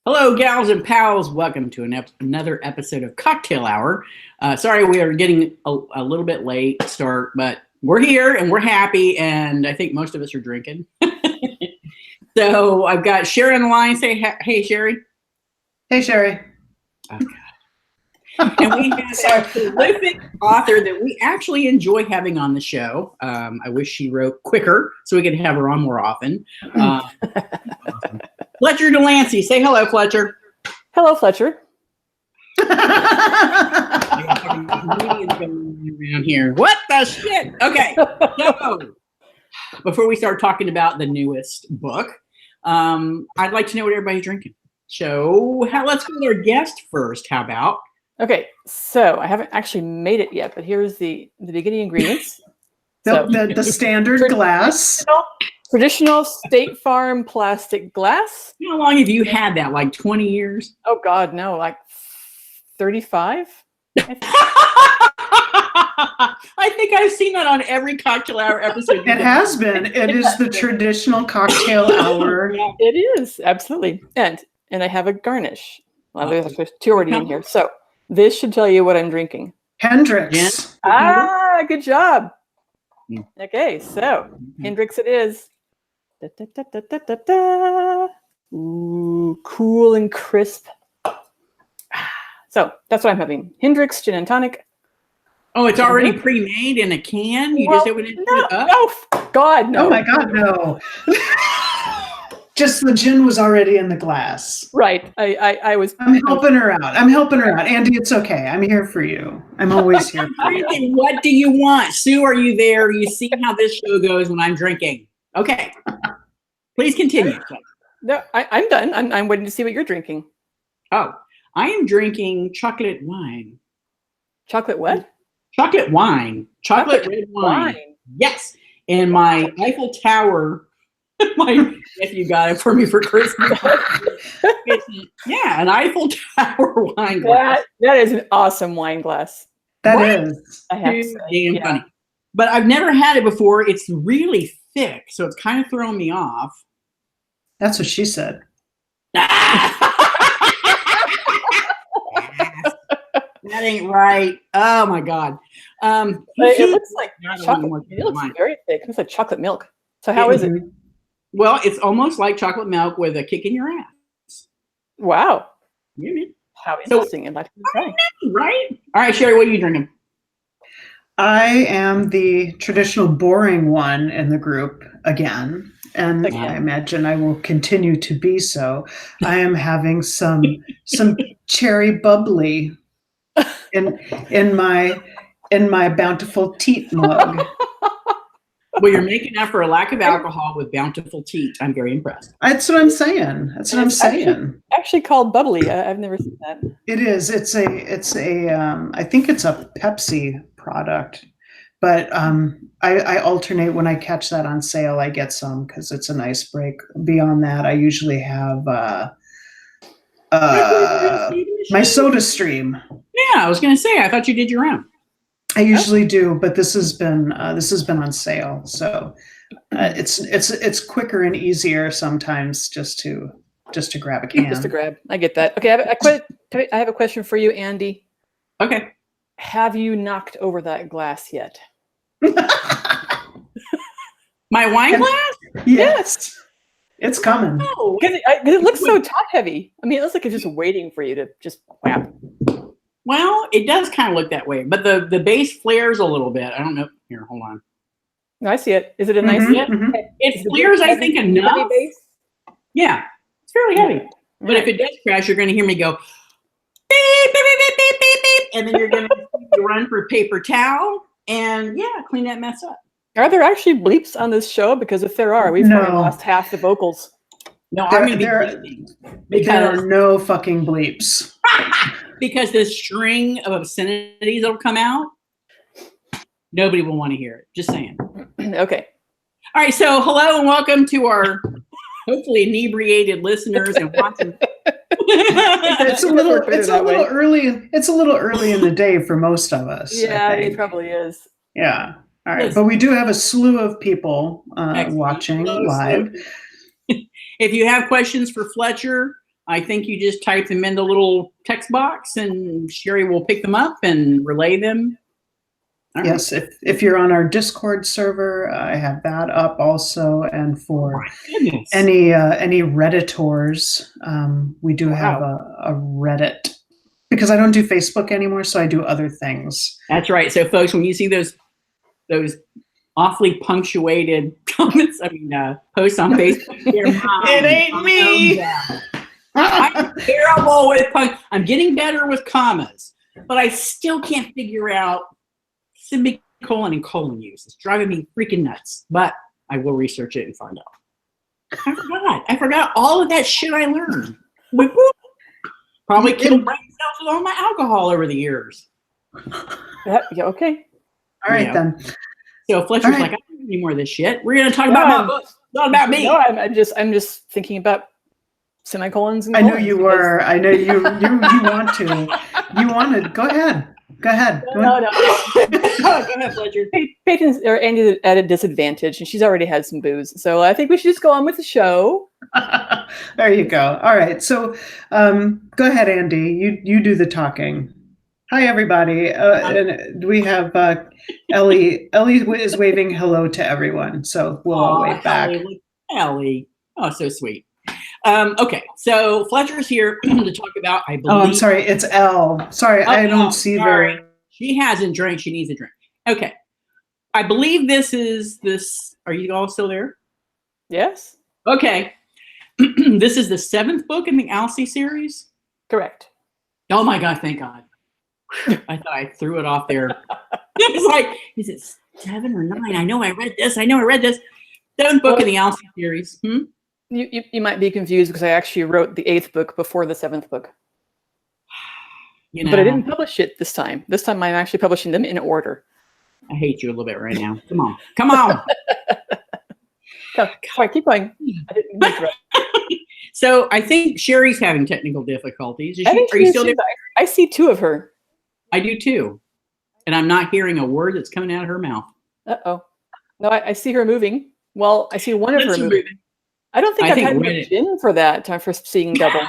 Hello, gals and pals. Welcome to another episode of Cocktail Hour. Sorry we are getting a little bit late start, but we're here and we're happy, and I think most of us are drinking. So I've got Sherry on the line. Say hey, Sherry. Hey, Sherry. Okay. And we have a prolific author that we actually enjoy having on the show. I wish she wrote quicker so we could have her on more often. Awesome. Fletcher DeLancey. Say hello, Fletcher. Hello, Fletcher. Around here. What the shit? Okay. So, before we start talking about the newest book, I'd like to know what everybody's drinking. So, let's go with our guest first. How about? Okay, so I haven't actually made it yet, but here's the beginning ingredients. The standard glass. Traditional State Farm plastic glass. How long have you had that? Like 20 years? Oh, God, no, like 35? I think I've seen that on every Cocktail Hour episode. It has been. It is the traditional cocktail hour. Yeah, it is, absolutely. And I have a garnish. Well, there's two already in here. So this should tell you what I'm drinking. Hendrix. Ah, good job. Okay, so Hendrix it is. Da, da, da, da, da, da, da. Ooh, cool and crisp. So that's what I'm having. Hendrix gin and tonic. Oh, it's already pre-made in a can? You just open it up? No, God, no. Oh my God, no. Just the gin was already in the glass. Right. I was. I'm helping her out. Andy, it's okay. I'm here for you. I'm always here for you. What do you want? Sue, are you there? You see how this show goes when I'm drinking. Okay. Please continue. No, I'm done. I'm waiting to see what you're drinking. Oh, I am drinking chocolate wine. Chocolate what? Chocolate wine. Chocolate red wine. Yes. And my Eiffel Tower, my nephew got it for me for Christmas. Yeah, an Eiffel Tower wine glass. That is an awesome wine glass. That is. I have to say. Damn funny. But I've never had it before. It's really thick, so it's kind of throwing me off. That's what she said. That ain't right. Oh my God. It looks like chocolate. It looks very thick. It looks like chocolate milk. So how is it? Well, it's almost like chocolate milk with a kick in your ass. Wow. Yeah, how interesting. I'd like to try. Right? All right, Sherry, what are you drinking? I am the traditional boring one in the group again. And I imagine I will continue to be so. I am having some cherry bubbly in my bountiful teat mug. Well, you're making up for a lack of alcohol with bountiful teat. I'm very impressed. That's what I'm saying. Actually called bubbly. I've never seen that. It is. It's a. I think it's a Pepsi product, but I alternate when I catch that on sale. I get some because it's a nice break. Beyond that, I usually have my Soda Stream. Yeah, I was going to say. I thought you did your own. I usually do, but this has been on sale, so it's quicker and easier sometimes just to grab a can. Just to grab. I get that. Okay, I have a question for you, Andy. Okay. Have you knocked over that glass yet? My wine glass? Yes. It's coming. No, because it looks so top heavy. I mean, it looks like it's just waiting for you to just whap. Well, it does kind of look that way, but the base flares a little bit. I don't know. Here, hold on. No, I see it. Is it a nice? It flares, I think, enough. Base? Yeah, it's fairly heavy. But if it does crash, you're going to hear me go beep, beep, beep, beep, beep, beep, and then you're going to run for a paper towel and clean that mess up. Are there actually bleeps on this show? Because if there are, we've probably lost half the vocals. No, I'm going to be bleeping because there are no fucking bleeps. Because this string of obscenities will come out. Nobody will want to hear it. Just saying. Okay. All right. So hello and welcome to our hopefully inebriated listeners and watching. It's a little early. It's a little early in the day for most of us. Yeah, it probably is. Yeah. All right. But we do have a slew of people watching live. If you have questions for Fletcher, I think you just type them in the little text box and Sherry will pick them up and relay them. All yes, right. if you're on our Discord server, I have that up also. And for any Redditors, we do have a Reddit, because I don't do Facebook anymore, so I do other things. That's right. So, folks, when you see those awfully punctuated comments, posts on Facebook, it ain't me. I'm terrible with I'm getting better with commas, but I still can't figure out semicolon and colon use. It's driving me freaking nuts. But I will research it and find out. I forgot all of that shit I learned. Probably killed brain cells with all my alcohol over the years. Yeah, okay. All right, then. So Fletcher's like, I don't need any more of this shit. We're going to talk about my books, not about me. No, I'm just thinking about semicolons and I know you were. I know you want to. You wanted. Go ahead. Go ahead. No. Go ahead, Fletcher. Peyton's or Andy's at a disadvantage, and she's already had some booze. So I think we should just go on with the show. There you go. All right. So go ahead, Andy. You do the talking. Hi, everybody. And we have Ellie. Ellie is waving hello to everyone. So we'll all wave back. Ellie. Oh, so sweet. Okay, so Fletcher's here to talk about, I believe... Oh, I'm sorry, it's Elle. Sorry, I don't see sorry. the... She hasn't drank, she needs a drink. Okay, I believe this is this... Are you all still there? Yes. Okay, this is the 7th book in the Alsea series? Correct. Oh my God, thank God. I thought I threw it off there. It was like, is it 7 or 9? I know I read this. 7th book in the Alsea series. You might be confused because I actually wrote the 8th book before the 7th book. But I didn't publish it this time. This time I'm actually publishing them in order. I hate you a little bit right now. Come on. Sorry, keep going. I didn't mean to. So I think Sherry's having technical difficulties. Are you still there? I see 2 of her. I do too. And I'm not hearing a word that's coming out of her mouth. Uh-oh. No, I see her moving. Well, I see one of her moving. I don't think I've had much in for that time for seeing double.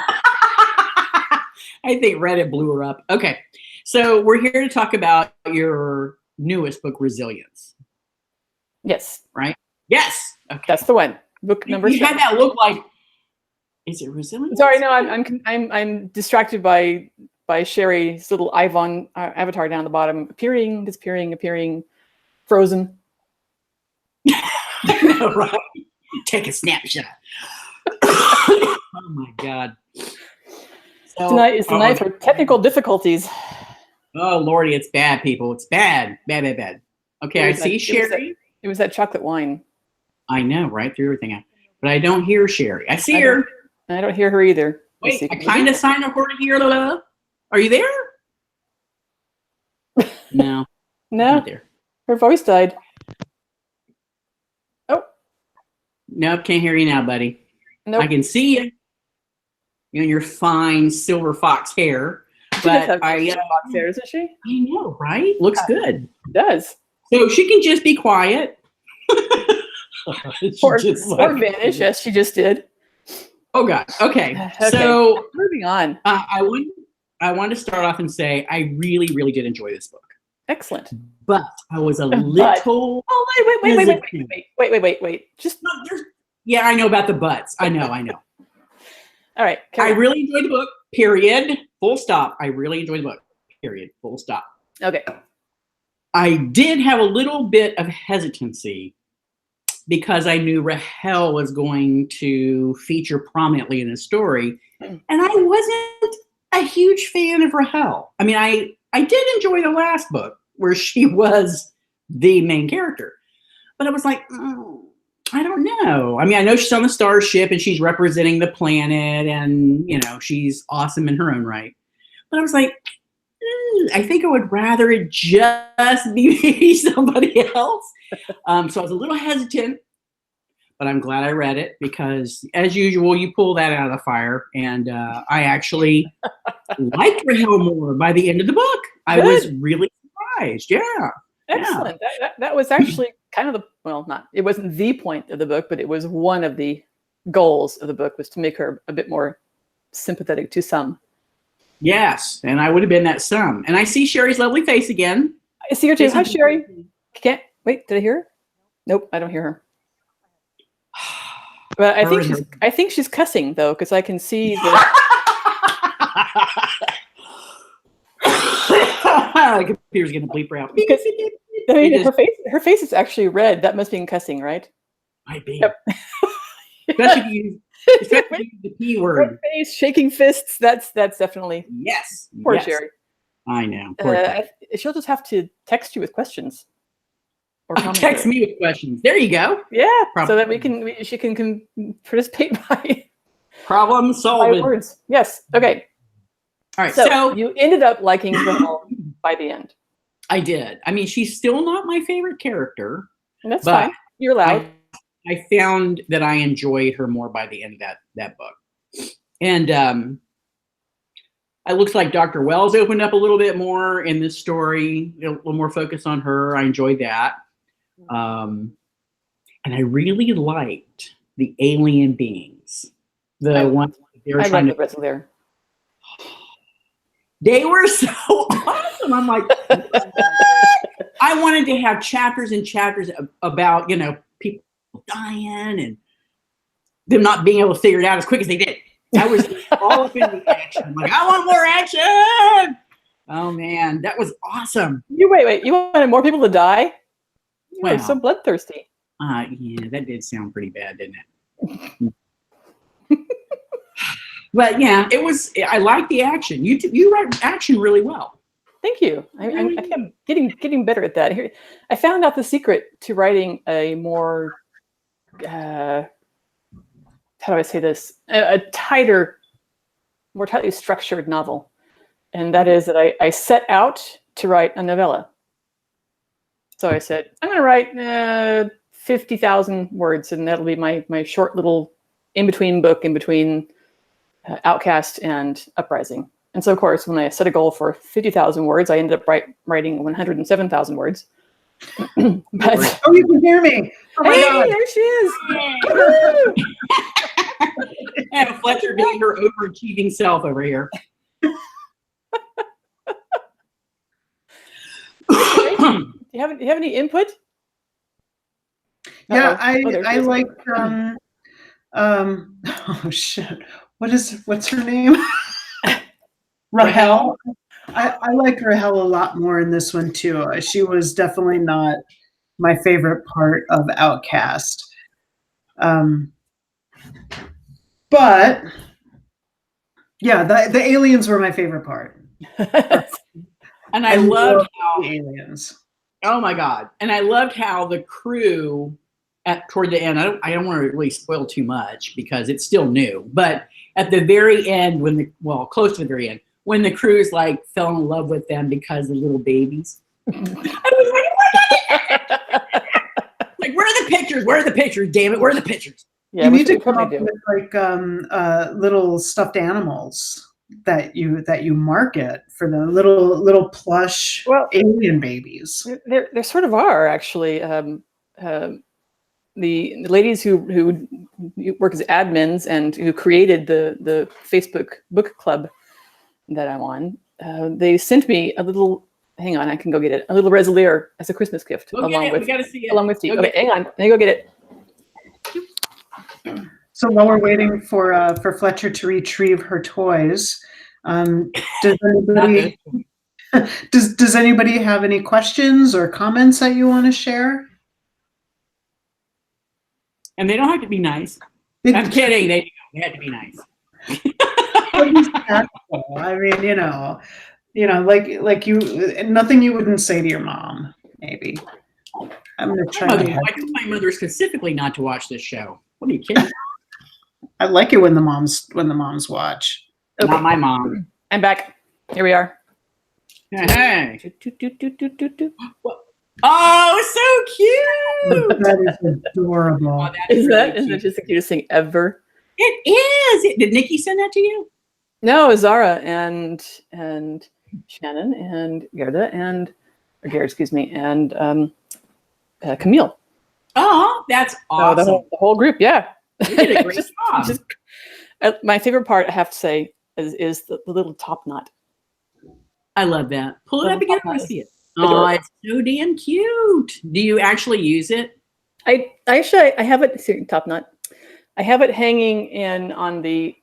I think Reddit blew her up. Okay. So we're here to talk about your newest book, Resilience. Yes. Right? Yes. Okay. That's the one. Book number 7. You had that look like, is it Resilience? Sorry, no, I'm distracted by Sherry's little Ivon avatar down the bottom, appearing, disappearing, appearing, frozen. Right. Take a snapshot. Oh my God. So, Tonight is the night for technical difficulties. Oh Lordy, it's bad, people. It's bad. Bad. Okay, I see Sherry. It was that chocolate wine. I know, right? Threw everything out. But I don't hear Sherry. I see her. I don't hear her either. Wait, I kind of signed up for to hear the. Are you there? No. No. Not there. Her voice died. Oh. Nope, can't hear you now, buddy. Nope. I can see you. You know, your fine silver fox hair. But fox hair, isn't she? I know, right? Looks good. It does. So she can just be quiet. Or vanish, as she just did. Oh God. Okay. So moving on. I want to start off and say I really, really did enjoy this book. Excellent. But I was a little. Wait. Just yeah, I know about the buts. I know. All right. I really enjoyed the book. Period. Full stop. I really enjoyed the book. Period. Full stop. Okay. I did have a little bit of hesitancy because I knew Rahel was going to feature prominently in the story, and I wasn't a huge fan of Rahel. I mean, I did enjoy the last book where she was the main character, but I was like, I don't know. I mean, I know she's on the starship and she's representing the planet, and you know she's awesome in her own right. But I was like, I think I would rather it just be maybe somebody else. So I was a little hesitant, but I'm glad I read it because, as usual, you pull that out of the fire. And I actually liked Rahel more by the end of the book. I was really surprised. Yeah. Excellent. Yeah. That was actually kind of it wasn't the point of the book, but it was one of the goals of the book was to make her a bit more sympathetic to some. Yes, and I would have been that some. And I see Sherry's lovely face again. I see her too. Hi, Sherry. Can't wait. Did I hear her? Nope, I don't hear her. But I think she's cussing though, because I can see the computer's gonna bleep her out. Because I mean, her face is actually red. That must be cussing, right? Might be. Yep. Especially if you use the P word. Red face, shaking fists. That's definitely yes. Poor yes. Sherry. I know. She'll just have to text you with questions. Or text me with questions. There you go. Yeah, Problem. so that she can participate by problem solved. Words. Yes. Okay. All right. So you ended up liking Rahel by the end. I did. I mean, she's still not my favorite character. And that's fine. You're allowed. I found that I enjoyed her more by the end of that book. And it looks like Dr. Wells opened up a little bit more in this story, a little more focus on her. I enjoyed that. And I really liked the alien beings. The ones they were trying to wrestle there. They were so awesome. I'm like, I wanted to have chapters and chapters about, people dying and them not being able to figure it out as quick as they did. I was all up in the action. I'm like, I want more action. Oh man, that was awesome. Wait. You wanted more people to die? You were so bloodthirsty. Yeah, that did sound pretty bad, didn't it? But yeah, it was. I like the action. You write action really well. Thank you. I kept getting better at that. Here, I found out the secret to writing a more how do I say this? A tighter, more tightly structured novel, and that is that I set out to write a novella. So I said, I'm going to write 50,000 words, and that'll be my short little in-between book, in between Outcast and Uprising. And so, of course, when I set a goal for 50,000 words, I ended up writing 107,000 words. But, oh, you can hear me. Oh my God. There she is. And Fletcher being her overachieving self over here. Do you have any input? Yeah, I like oh shit. What's her name? Rahel. I like Rahel a lot more in this one too. She was definitely not my favorite part of Outcast. But yeah, the aliens were my favorite part. And I loved how the aliens. Oh my God. And I loved how the crew toward the end, I don't want to really spoil too much because it's still new, but at the very end, close to the very end, when the crews fell in love with them because of little babies. I was like, where are the pictures? Where are the pictures? Damn it. Where are the pictures? Yeah, you need to come up with little stuffed animals that you market for the little plush alien babies. There sort of are actually. The ladies who work as admins and who created the Facebook book club that I'm on, they sent me a little. Hang on, I can go get it. A little Resilier as a Christmas gift, along with Steve. Okay, hang on, let me go get it. So while we're waiting for Fletcher to retrieve her toys, does anybody have any questions or comments that you want to share? And they don't have to be nice. I'm kidding. They have to be nice. I mean, like nothing you wouldn't say to your mom, maybe. I'm gonna try. I told my mother specifically not to watch this show. What are you kidding? I like it when the moms watch. Okay. Not my mom. I'm back. Here we are. Hey. Oh, so cute! That is adorable. Oh, is that just the cutest thing ever? It is. Did Nikki send that to you? No, Zara and Shannon and Gerda and Camille. Oh, that's awesome. So the whole group, yeah. You did a great job. my favorite part, I have to say, is the little top knot. I love that. Pull it up again. I want to see it. Adorable. Oh, it's so damn cute. Do you actually use it? I have it. See, top knot. I have it hanging on the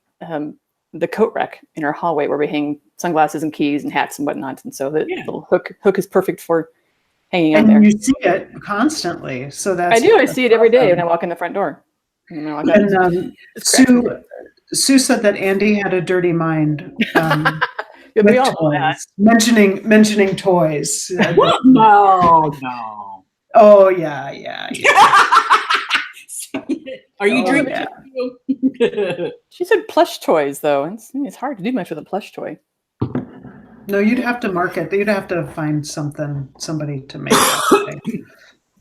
coat rack in our hallway where we hang sunglasses and keys and hats and whatnot. And so the little hook is perfect for hanging on there. And you see it constantly, so that's. I do. I see it every day when I walk in the front door. And Sue said that Andy had a dirty mind. Yeah, we all know that. Mentioning toys. No. Oh yeah. Are you drinking? Yeah. She said plush toys, though. It's hard to do much with a plush toy. No, you'd have to market. You'd have to find somebody to make it.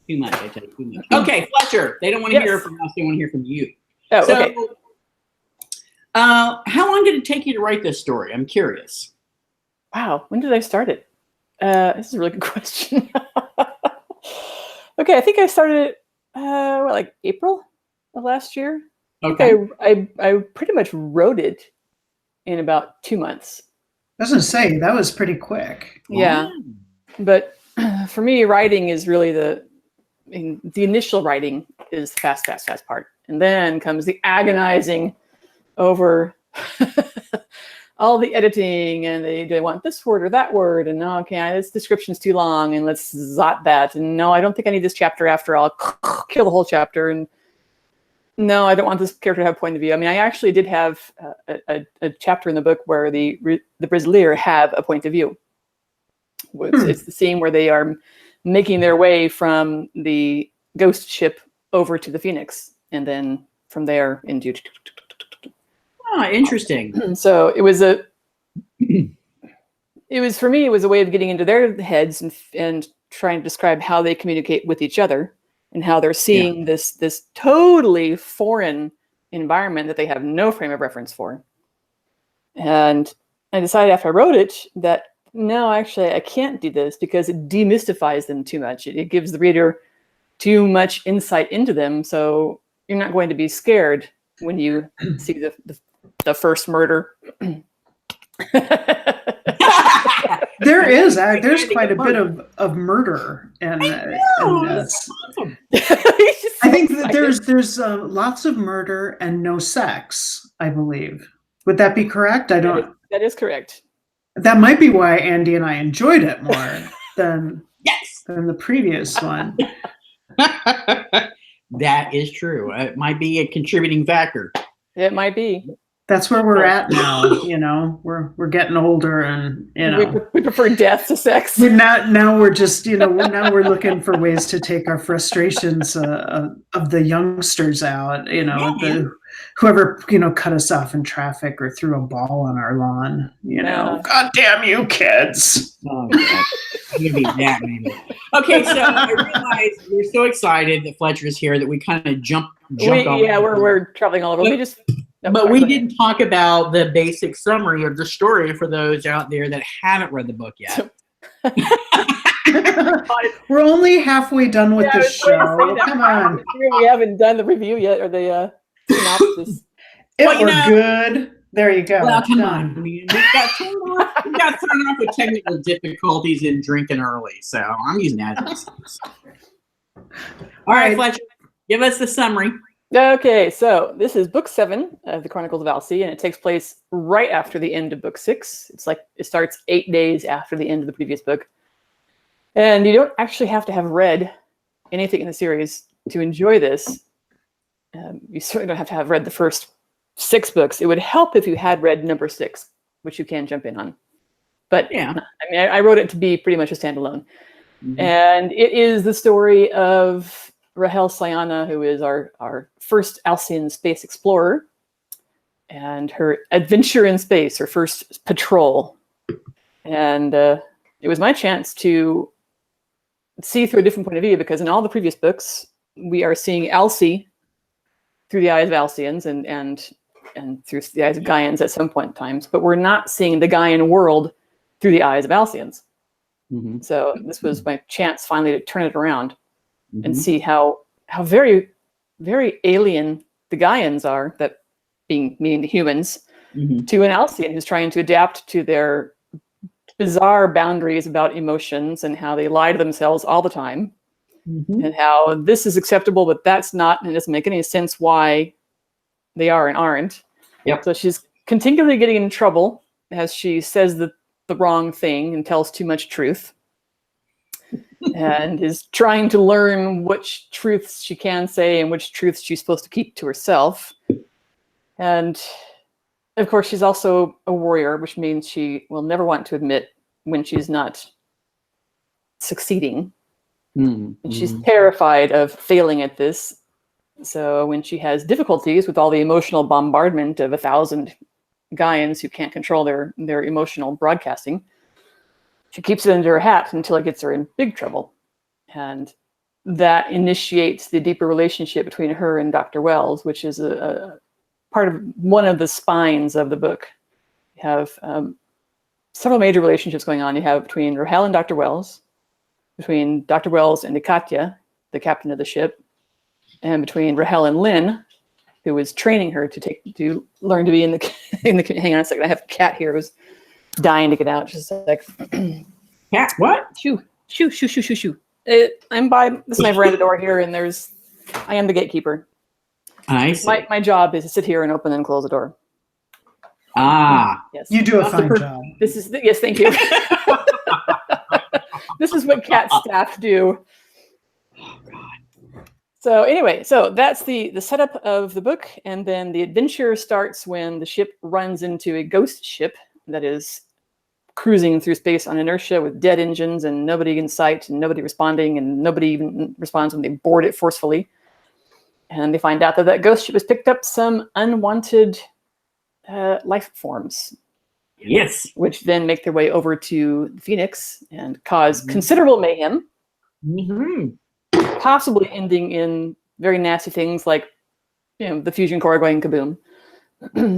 Too much, I tell you, too much. Okay, Fletcher. They don't want to hear from us. They want to hear from you. Oh, so, okay. How long did it take you to write this story? I'm curious. Wow, when did I start it? This is a really good question. Okay, I think I started it like April of last year. Okay. I pretty much wrote it in about 2 months. I was going to say, that was pretty quick. Yeah. Wow. But for me, writing is really the initial writing is the fast part. And then comes the agonizing over all the editing, and they want this word or that word, and no, okay, this description's too long, and let's zot that, and no, I don't think I need this chapter after all. Kill the whole chapter, and no, I don't want this character to have a point of view. I mean, I actually did have a chapter in the book where the Briselier have a point of view. It's the scene where they are making their way from the ghost ship over to the Phoenix, and then from there into. Oh, interesting. So it was for me, it was a way of getting into their heads and trying to describe how they communicate with each other and how they're seeing this totally foreign environment that they have no frame of reference for. And I decided after I wrote it that no, actually I can't do this because it demystifies them too much. It gives the reader too much insight into them. So you're not going to be scared when you see the first murder. There's quite a bit of murder and Awesome. I think that there's lots of murder and no sex, I believe. Would that be correct? That is correct. That might be why Andy and I enjoyed it more than the previous one. That is true. It might be a contributing factor. It might be. That's where we're at now. We're getting older, and we prefer death to sex. Now we're just we're looking for ways to take our frustrations of the youngsters out. Whoever cut us off in traffic or threw a ball on our lawn. God damn you kids! Oh, God. I'm gonna be that maybe. Okay, so I realize we're so excited that Fletcher is here that we kind of jumped all. Yeah, we're traveling all over. But we didn't talk about the basic summary of the story for those out there that haven't read the book yet. We're only halfway done with the show. Come on. We haven't done the review yet, or the synopsis. We're good. There you go. Well, come on. I mean, we got thrown off with technical difficulties in drinking early, so I'm using that as an excuse. All right, Fletcher, give us the summary. Okay, so this is book 7 of the Chronicles of Alsea, and it takes place right after the end of book 6. It's like it starts 8 days after the end of the previous book. And you don't actually have to have read anything in the series to enjoy this. You certainly don't have to have read the first 6 books. It would help if you had read number 6, which you can jump in on. But yeah, I mean, I wrote it to be pretty much a standalone. Mm-hmm. And it is the story of Rahel Sayana, who is our first Alsean space explorer, and her adventure in space, her first patrol. And it was my chance to see through a different point of view, because in all the previous books, we are seeing Alsea through the eyes of Alseans and through the eyes of Gaians at some point in times, but we're not seeing the Gaian world through the eyes of Alseans. Mm-hmm. So this was my chance finally to turn it around. Mm-hmm. And see how very, very alien the Gaians are that meaning the humans, Mhm. to an Alcyon who's trying to adapt to their bizarre boundaries about emotions and how they lie to themselves all the time, Mhm. and how this is acceptable, but that's not, and it doesn't make any sense why they are and aren't. Yep. So she's continually getting in trouble as she says the wrong thing and tells too much truth. And is trying to learn which truths she can say and which truths she's supposed to keep to herself. And of course, she's also a warrior, which means she will never want to admit when she's not succeeding. Mhm. And she's terrified of failing at this. So when she has difficulties with all the emotional bombardment of 1,000 Gaians who can't control their emotional broadcasting, she keeps it under her hat until it gets her in big trouble. And that initiates the deeper relationship between her and Dr. Wells, which is a part of one of the spines of the book. You have several major relationships going on. You have between Rahel and Dr. Wells, between Dr. Wells and Nikatya, the captain of the ship, and between Rahel and Lynn, who was training her to learn to be in the hang on a second, I have a cat here who's dying to get out. Just a sec. Cat, what? Shoo. I'm by, this is my veranda door here, and I am the gatekeeper. I see. My job is to sit here and open and close the door. Ah. Yes. You do a fine job. Yes, thank you. This is what cat staff do. Oh, God. So anyway, so that's the setup of the book, and then the adventure starts when the ship runs into a ghost ship that is cruising through space on inertia with dead engines and nobody in sight and nobody responding, and nobody even responds when they board it forcefully. And they find out that ghost ship has picked up some unwanted life forms. Yes. Which then make their way over to Phoenix and cause considerable mayhem. Mm-hmm. Possibly ending in very nasty things like, the fusion core going kaboom.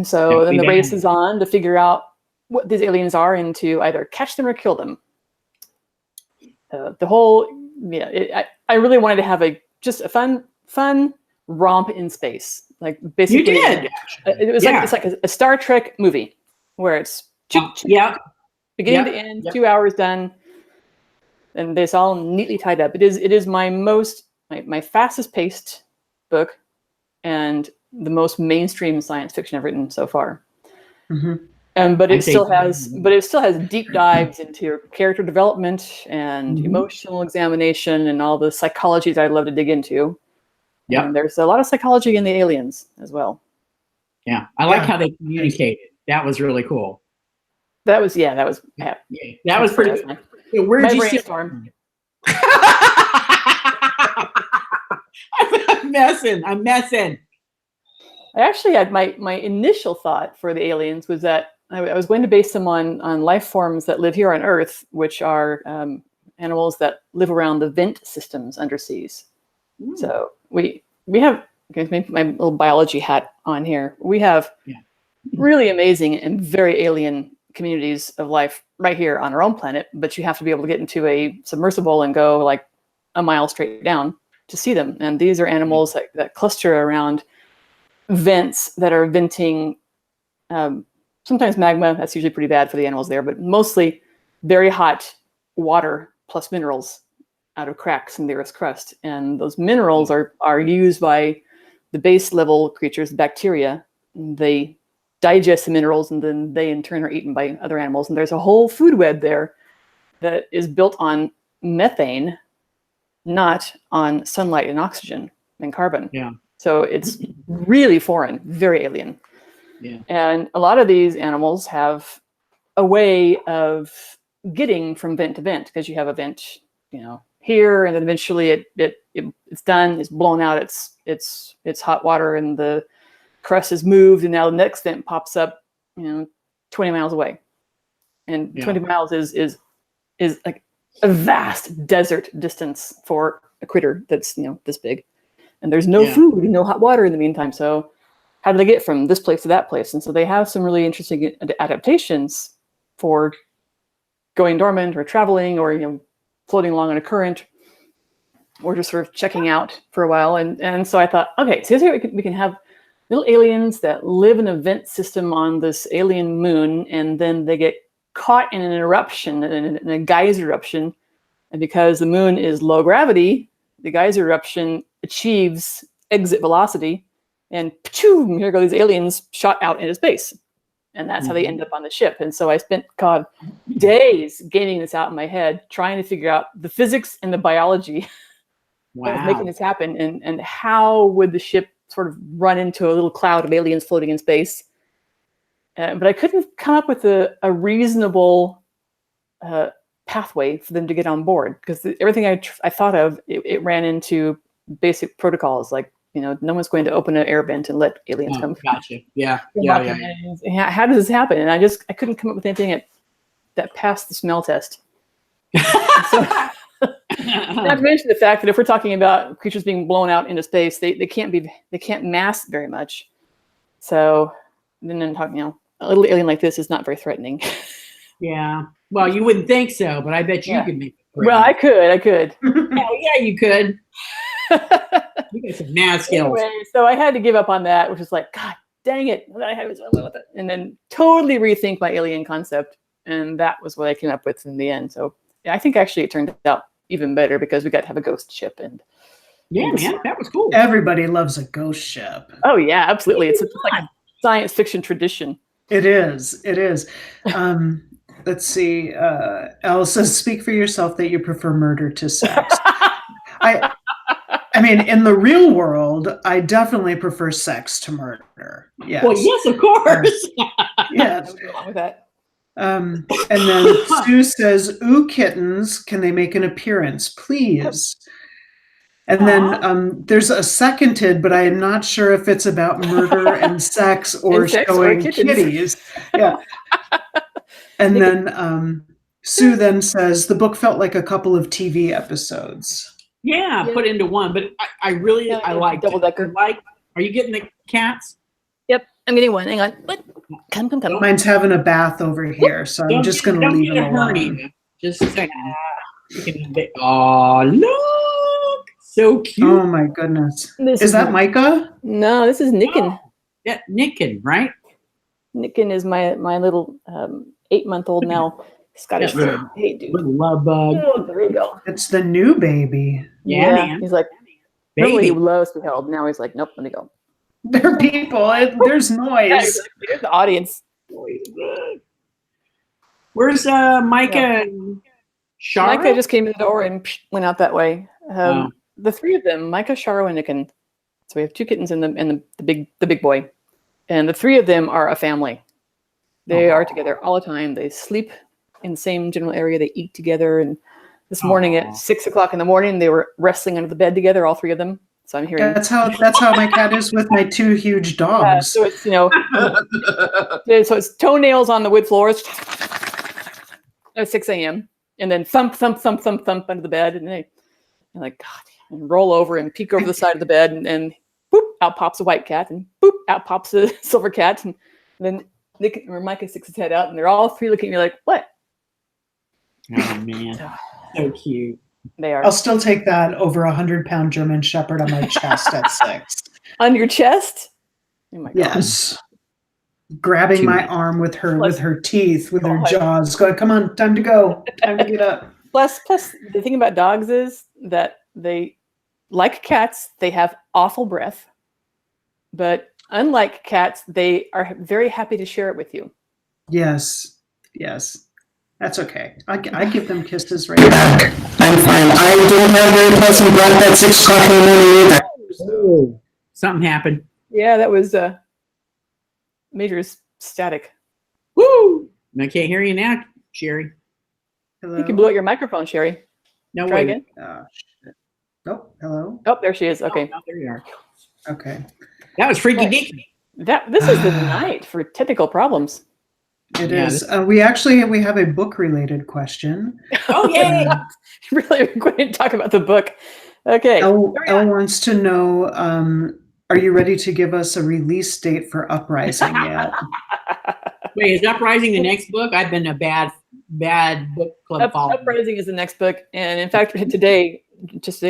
So then the race is on to figure out what these aliens are and to either catch them or kill them. The whole, I really wanted to have just a fun romp in space. Like basically, you did. It was it's like a Star Trek movie where it's beginning to end, 2 hours done. And it's all neatly tied up. It is my fastest paced book and the most mainstream science fiction I've written so far. Mm-hmm. But it still has deep dives into character development and emotional examination and all the psychology that I'd love to dig into. Yeah. And there's a lot of psychology in the aliens as well. Yeah. I like how they communicated. That was really cool. That was pretty good. Where did you see storm? I'm messing. I actually had my initial thought for the aliens was that I was going to base them on life forms that live here on Earth, which are animals that live around the vent systems underseas. So we have, my little biology hat on here. We have really amazing and very alien communities of life right here on our own planet, but you have to be able to get into a submersible and go like a mile straight down to see them. And these are animals that cluster around vents that are venting sometimes magma. That's usually pretty bad for the animals there, but mostly very hot water plus minerals out of cracks in the Earth's crust. And those minerals are used by the base level creatures, the bacteria. They digest the minerals, and then they in turn are eaten by other animals. And there's a whole food web there that is built on methane, not on sunlight and oxygen and carbon. Yeah. So it's really foreign, very alien. Yeah. And a lot of these animals have a way of getting from vent to vent, because you have a vent, here, and then eventually it's done, it's blown out, it's hot water, and the crust is moved, and now the next vent pops up 20 miles away, and 20 miles is like a vast desert distance for a critter that's this big, and there's no food and no hot water in the meantime. So how do they get from this place to that place? And so they have some really interesting adaptations for going dormant or traveling or floating along on a current, or just sort of checking out for a while. And so I thought, okay, so here's we can have little aliens that live in a vent system on this alien moon, and then they get caught in an eruption, in a geyser eruption. And because the moon is low gravity, the geyser eruption achieves exit velocity, and here go these aliens shot out into space. And that's how they end up on the ship. And so I spent, days gaming this out in my head, trying to figure out the physics and the biology of making this happen, and how would the ship sort of run into a little cloud of aliens floating in space. But I couldn't come up with a reasonable pathway for them to get on board, because everything I thought of, it ran into basic protocols, like, no one's going to open an air vent and let aliens come. Gotcha. Yeah. How does this happen? And I couldn't come up with anything that passed the smell test. Not to mention the fact that if we're talking about creatures being blown out into space, they can't mass very much. So then I'm talking, a little alien like this is not very threatening. Yeah. Well, you wouldn't think so, but I bet you could make it. Well, I could. Hell yeah, you could. You got some math skills. Anyway, so I had to give up on that, which is like, God dang it. And then totally rethink my alien concept. And that was what I came up with in the end. So I think actually it turned out even better, because we got to have a ghost ship. And man, that was cool. Everybody loves a ghost ship. Oh yeah, absolutely. It's like a science fiction tradition. It is. Let's see. Elle says, speak for yourself that you prefer murder to sex. I mean, in the real world, I definitely prefer sex to murder. Yes. Well, yes, of course. Yes. Along with that. And then Sue says, ooh, kittens, can they make an appearance, please? And then there's a seconded, but I am not sure if it's about murder and sex or showing kitties. Yeah. And then Sue then says, the book felt like a couple of TV episodes. Yeah, put into one. But I really like double decker. Are you getting the cats? Yep, I'm getting one. Hang on. What? Come. Mine's having a bath over here, so I'm just going to leave him alone. Just a second. Oh, look. So cute. Oh, my goodness. Is that Micah? No, this is Nicken. Oh, yeah, Nicken, right? Nicken is my little 8-month-old now. Scottish. Hey, dude. Little love bug. Oh, there you go. It's the new baby. Yeah, man. He's like, normally he loves to be held. Now he's like, nope, let me go. There are people. There's noise. There's the audience. Where's Micah and Shara? Micah just came in the door and went out that way. The three of them, Micah, Shara, and Nicken. So we have 2 kittens and the big boy. And the 3 of them are a family. They are together all the time. They sleep in the same general area. They eat together. And this morning at 6 o'clock in the morning, they were wrestling under the bed together, all 3 of them. So I'm hearing. That's how my cat is with my 2 huge dogs. So it's so it's toenails on the wood floors at 6 a.m. and then thump under the bed, and they're like, God, and roll over and peek over the side of the bed, and boop, out pops a white cat, and boop, out pops a silver cat, and then Micah sticks his head out, and they're all 3 looking at me like, what? Oh man, so cute. They are. I'll still take that over 100-pound German Shepherd on my chest at 6. On your chest? Oh my God. Yes. Grabbing my arm with her teeth, with her jaws. Going, come on, time to go. Time to get up. Plus, the thing about dogs is that they, like cats, they have awful breath. But unlike cats, they are very happy to share it with you. Yes. That's okay. I give them kisses right back. I'm fine. I didn't have very pleasant breath at 6 o'clock in the morning either. Oh, something happened. Yeah, that was major static. Woo! I can't hear you now, Sherry. Hello? You can blow out your microphone, Sherry. No, Try wait. again. Shit. Oh, hello. Oh, there she is. Okay. Oh, there you are. Okay. That was freaky deaky. This is the night for technical problems. It is. We have a book-related question. Oh, yay! Really, we're going to talk about the book. Okay. Elle wants to know, are you ready to give us a release date for Uprising yet? Wait, is Uprising the next book? I've been a bad book club follower. Uprising is the next book. And in fact, today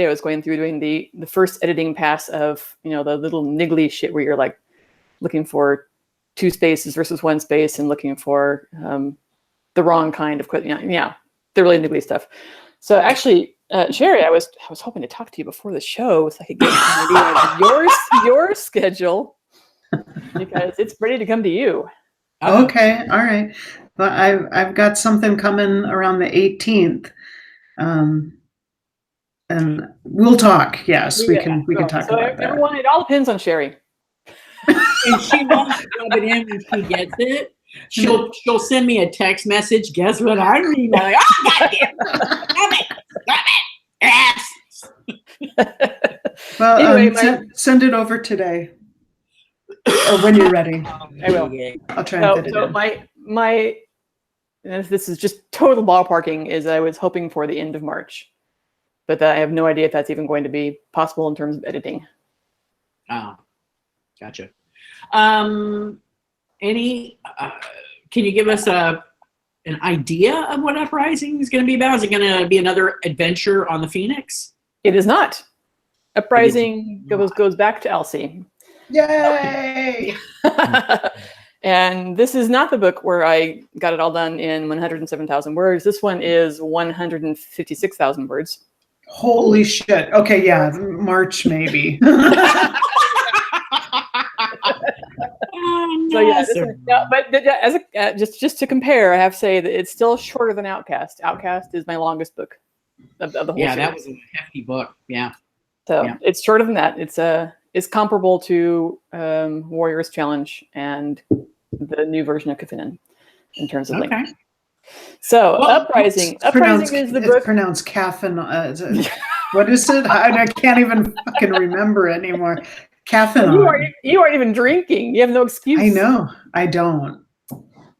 I was going through doing the first editing pass of, the little niggly shit where you're like, looking for 2 spaces versus 1 space and looking for the wrong kind of the really niggly stuff. So actually, Sherry, I was hoping to talk to you before the show so I could get an idea of your schedule, because it's ready to come to you. Okay, all right. But I've got something coming around the 18th, and we'll talk. Yes, we can talk about that. Everyone, it all depends on Sherry. And she wants to rub it in when she gets it. She'll send me a text message. Guess what I read? Like, oh, goddamn. Damn it. Well, anyway, send it over today, or when you're ready. I will. I'll try and fit it in. My this is just total ballparking. Is I was hoping for the end of March, but I have no idea if that's even going to be possible in terms of editing. Oh, gotcha. Can you give us an idea of what Uprising is going to be about? Is it going to be another adventure on the Phoenix? It is not. Uprising goes back to Alsea. Yay! And this is not the book where I got it all done in 107,000 words. This one is 156,000 words. Holy shit. Okay, yeah, March maybe. So yeah, just to compare, I have to say that it's still shorter than Outcast. Outcast is my longest book of the whole series. That was a hefty book. Yeah. So it's shorter than that. It's comparable to Warrior's Challenge and the new version of Kafinin in terms of length. So Uprising is the book. It's pronounced Caffeine. What is it? I can't even fucking remember it anymore. Caffeine. You aren't even drinking. You have no excuse. I know. I don't.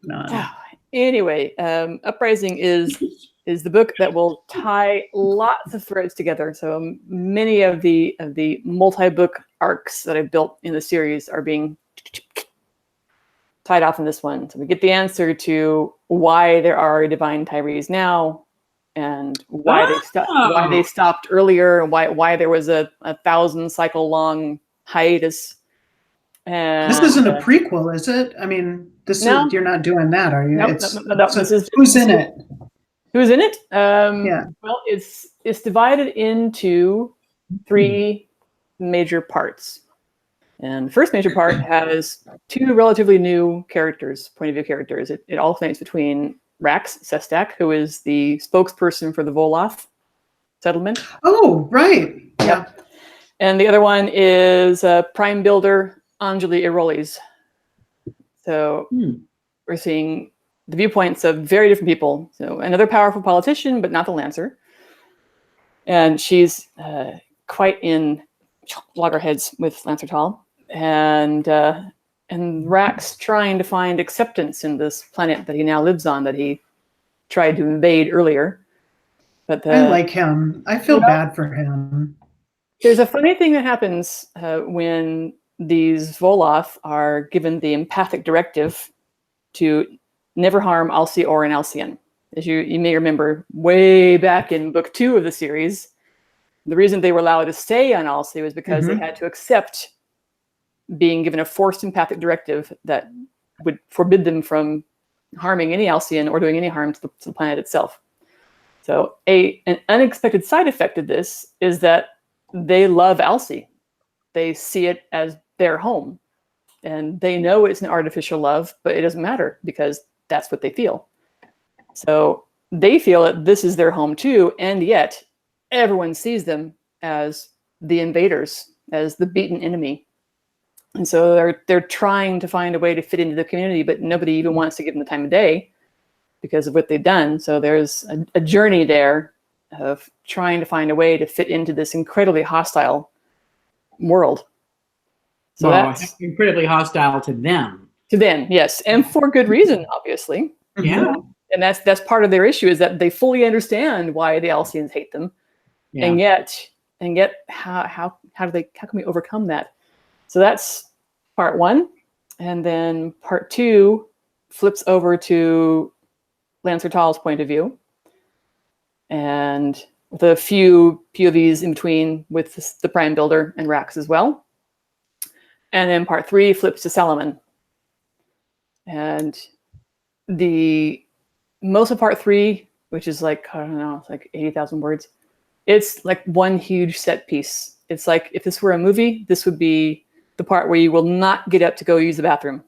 None. Anyway, Uprising is the book that will tie lots of threads together. So many of the multi-book arcs that I've built in the series are being tied off in this one. So we get the answer to why there are divine Tyrees now, and why they stopped earlier, and why there was a 1,000 cycle long hiatus. And this isn't a prequel, is it? I mean, you're not doing that, are you? No, no. Who's in it? Who's in it? Well, it's divided into 3 major parts. And the first major part has 2 relatively new characters, point of view characters. It alternates between Rax Sestak, who is the spokesperson for the Voloth settlement. Oh, right. Yeah. And the other one is Prime Builder Anjali Irolis. So we're seeing the viewpoints of very different people. So another powerful politician, but not the Lancer. And she's quite in loggerheads with Lancer Tall. And Rax trying to find acceptance in this planet that he now lives on, that he tried to invade earlier. But I like him. I feel bad for him. There's a funny thing that happens when these Voloth are given the empathic directive to never harm Alsea or an Alcean. As you may remember, way back in book 2 of the series, the reason they were allowed to stay on Alsea was because they had to accept being given a forced empathic directive that would forbid them from harming any Alcean or doing any harm to the planet itself. So an unexpected side effect of this is that they love Alsea. They see it as their home. And they know it's an artificial love, but it doesn't matter because that's what they feel. So they feel that this is their home too, and yet everyone sees them as the invaders, as the beaten enemy. And so they're trying to find a way to fit into the community, but nobody even wants to give them the time of day because of what they've done. So there's a journey there of trying to find a way to fit into this incredibly hostile world. So that's incredibly hostile to them. To them, yes, and for good reason, obviously. Yeah, and that's part of their issue, is that they fully understand why the Alceans hate them, and yet how can we overcome that? So that's part 1, and then part 2 flips over to Lancer Tall's point of view, and with a few POVs in between with the Prime Builder and Rax as well. And then part 3 flips to Solomon. And the most of part 3, which is like, I don't know, it's like 80,000 words. It's like one huge set piece. It's like, if this were a movie, this would be the part where you will not get up to go use the bathroom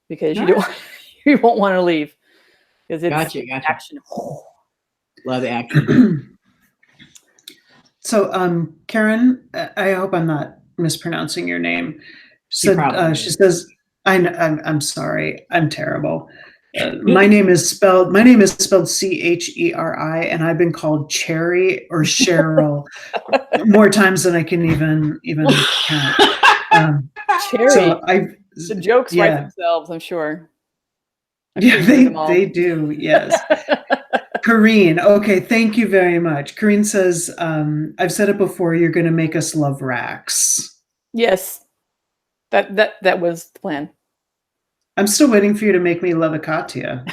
because you won't want to leave because it's Gotcha. action. Love action. So, Karen, I hope I'm not mispronouncing your name. She says, I'm sorry, I'm terrible. My name is spelled Cheri, and I've been called Cherry or Cheryl more times than I can even count. Cherry. So the jokes write themselves, I'm sure. They do. Yes. Corrine, okay, thank you very much. Corrine says, I've said it before, you're going to make us love Rax. Yes, that was the plan. I'm still waiting for you to make me love Akatia.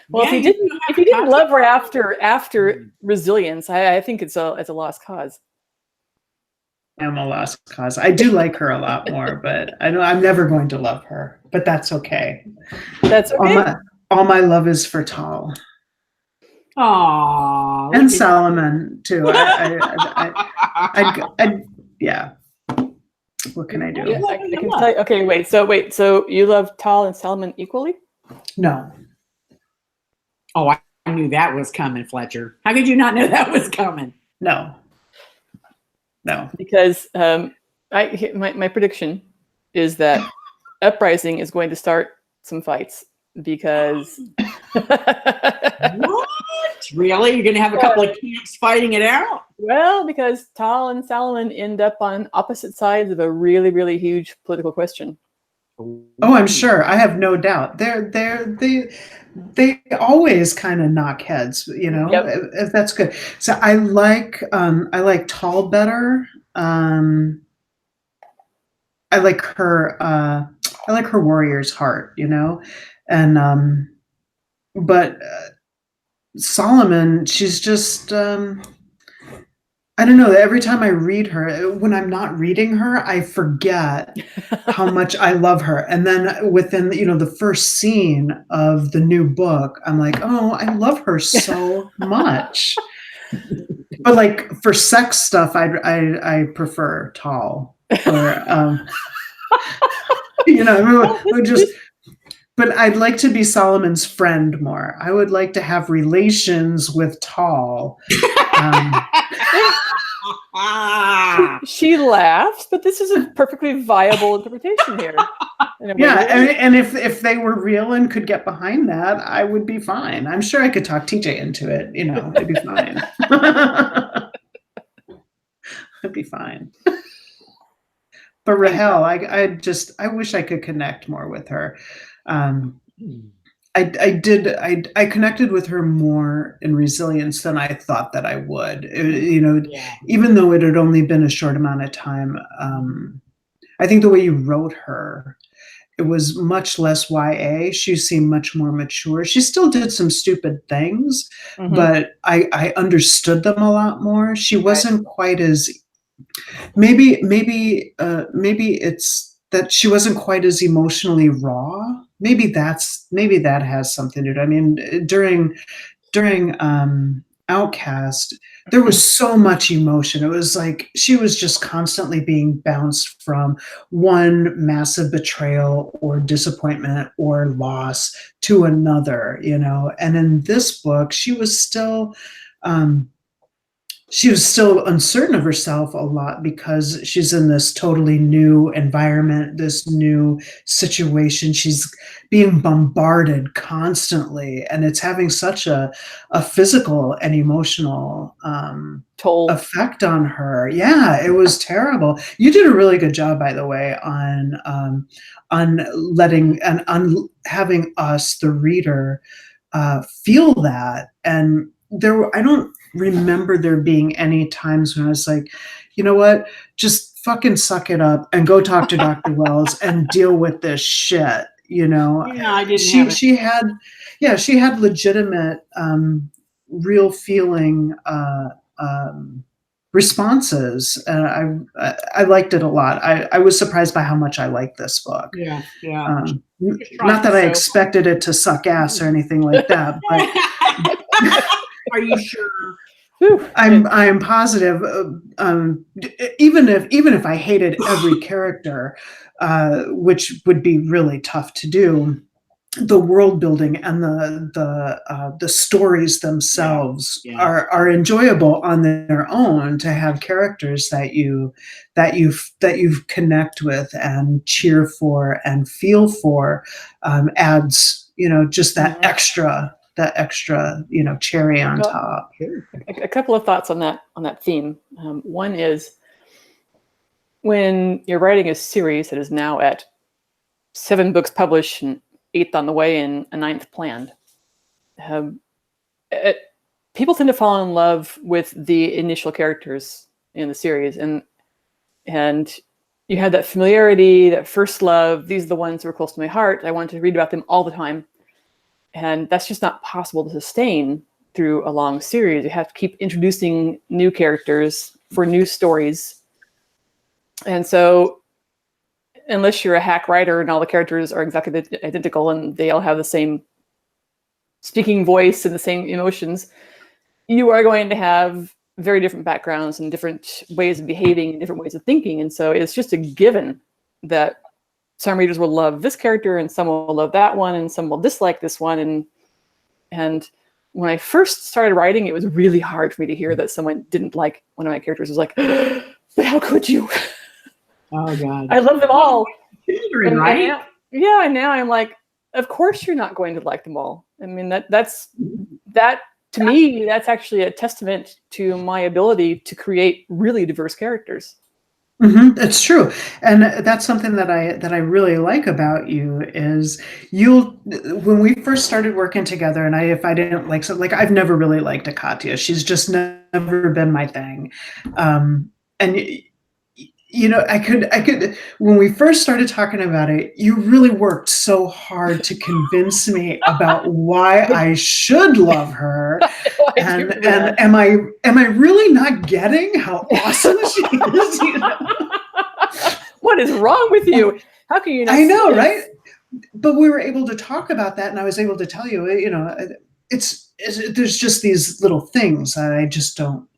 Well, if you didn't love her after Resilience, I think it's a lost cause. I'm a lost cause. I do like her a lot more, but I know I'm never going to love her. But that's okay. That's okay. All my love is for Tal. Aww. And Solomon too. Yeah. What can I do? Yeah, I can tell you. Okay, wait. So you love Tal and Solomon equally? No. Oh, I knew that was coming, Fletcher. How could you not know that was coming? No. Because my prediction is that Uprising is going to start some fights because. What? Really? You're going to have a couple of camps fighting it out? Well, because Tal and Solomon end up on opposite sides of a really, really huge political question. Oh, I'm sure. I have no doubt. They always kind of knock heads, you know. Yep. If that's good. So I like Tal better. I like her warrior's heart, you know, and but Solomon, she's just I don't know. Every time I read her, when I'm not reading her, I forget how much I love her. And then within, the first scene of the new book, I'm like, oh, I love her so much. But like for sex stuff, I prefer Tal. Or, but I'd like to be Solomon's friend more. I would like to have relations with Tal. She laughs, but this is a perfectly viable interpretation here. Yeah, and if they were real and could get behind that, I would be fine. I'm sure I could talk TJ into it. It'd be fine. It'd be fine. But Rahel, I wish I could connect more with her. I connected with her more in Resilience than I thought that I would. Even though it had only been a short amount of time, I think the way you wrote her, it was much less YA. She seemed much more mature. She still did some stupid things, but I understood them a lot more. She wasn't quite as maybe it's that she wasn't quite as emotionally raw. Maybe that has something to do. I mean, during Outcast, there was so much emotion. It was like she was just constantly being bounced from one massive betrayal or disappointment or loss to another, And in this book, she was still uncertain of herself a lot because she's in this totally new environment, this new situation. She's being bombarded constantly, and it's having such a physical and emotional toll effect on her. Yeah, it was terrible. You did a really good job, by the way, on letting and on having us, the reader, feel that. And I don't remember there being any times when I was like, you know what, just fucking suck it up and go talk to Dr. Wells and deal with this shit, Yeah, I didn't. She had legitimate, real feeling responses. I liked it a lot. I was surprised by how much I liked this book. Yeah. Not that I expected it to suck ass or anything like that, but are you sure? I am positive. Even if I hated every character, which would be really tough to do, the world building and the stories themselves are enjoyable on their own. To have characters that you connect with and cheer for and feel for adds, just that extra cherry on top. A couple of thoughts on that theme. One is, when you're writing a series that is now at 7 books published and 8th on the way and a 9th planned, people tend to fall in love with the initial characters in the series, and you have that familiarity, that first love. These are the ones who are close to my heart. I want to read about them all the time. And that's just not possible to sustain through a long series. You have to keep introducing new characters for new stories. And so, unless you're a hack writer and all the characters are exactly identical and they all have the same speaking voice and the same emotions, you are going to have very different backgrounds and different ways of behaving and different ways of thinking. And so it's just a given that some readers will love this character and some will love that one and some will dislike this one. And when I first started writing, it was really hard for me to hear that someone didn't like one of my characters. It was like, but how could you? Oh God. I love them all. Children, right? And now I'm like, of course you're not going to like them all. I mean, that's to me, that's actually a testament to my ability to create really diverse characters. Mm-hmm, it's true, and that's something that I really like about you is when we first started working together, and if I didn't like something, like I've never really liked Akatia. She's just never been my thing, and I could when we first started talking about it, you really worked so hard to convince me about why I should love her. And am I really not getting how awesome she is? What is wrong with you? How can you not? I know, right? But we were able to talk about that, and I was able to tell you, there's just these little things that I just don't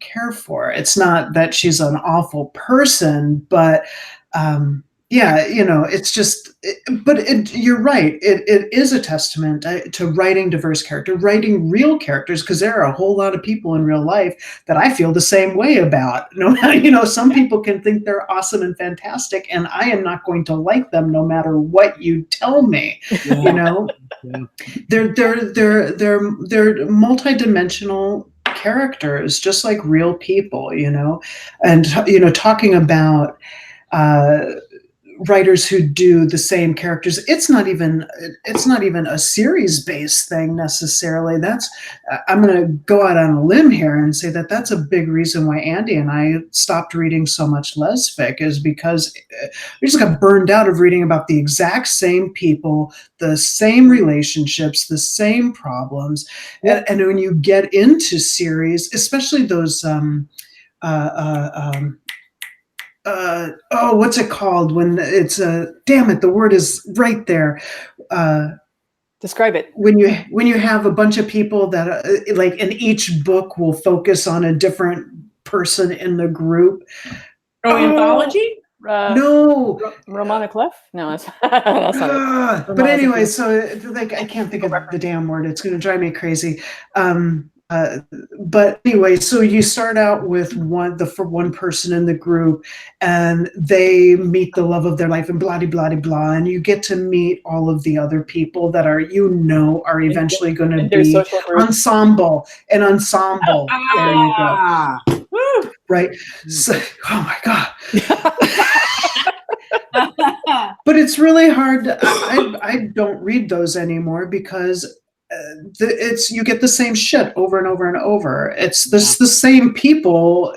care for. It's not that she's an awful person, but it's just. You're right. It is a testament to writing diverse characters, writing real characters, because there are a whole lot of people in real life that I feel the same way about. Some people can think they're awesome and fantastic, and I am not going to like them no matter what you tell me. Yeah. They're multidimensional characters, just like real people. And talking about writers who do the same characters, it's not even a series based thing necessarily. I'm going to go out on a limb here and say that that's a big reason why Andy and I stopped reading so much lesfic, is because we just got burned out of reading about the exact same people, the same relationships, the same problems. And when you get into series, especially those what's it called when it's damn it, the word is right there. Describe it. When you have a bunch of people that like in each book will focus on a different person in the group. Anthology? No. Romana Clef? No, that's not it. But anyway, so like I can't think of the damn word. It's going to drive me crazy. But anyway, so you start out with one person in the group, and they meet the love of their life, and blah, blah, blah, blah, and you get to meet all of the other people that are eventually going to be ensemble. There you go. Woo. Right. So, oh my God. But it's really hard. I don't read those anymore because you get the same shit over and over and over. It's the same people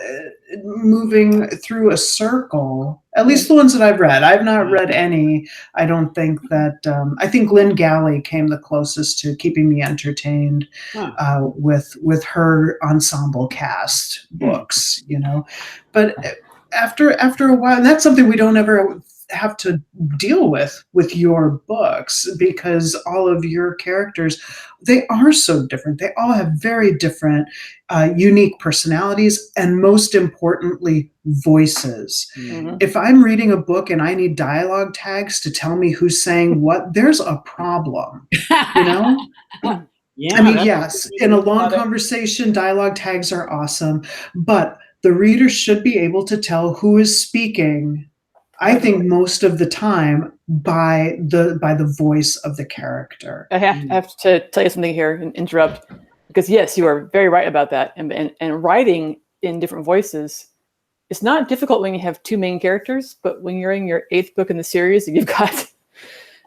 moving through a circle, at least the ones that I've read. I've not read any. I don't think that, I think Lynn Galley came the closest to keeping me entertained with her ensemble cast books, but after a while, and that's something we don't ever have to deal with your books, because all of your characters, they are so different. They all have very different, unique personalities, and most importantly, voices. Mm-hmm. If I'm reading a book and I need dialogue tags to tell me who's saying what, there's a problem, Yeah, I mean, yes, in a long conversation, dialogue tags are awesome, but the reader should be able to tell who is speaking, I think most of the time, by the voice of the character. I have to tell you something here and interrupt, because yes, you are very right about that. And writing in different voices, it's not difficult when you have two main characters, but when you're in your 8th book in the series and you've got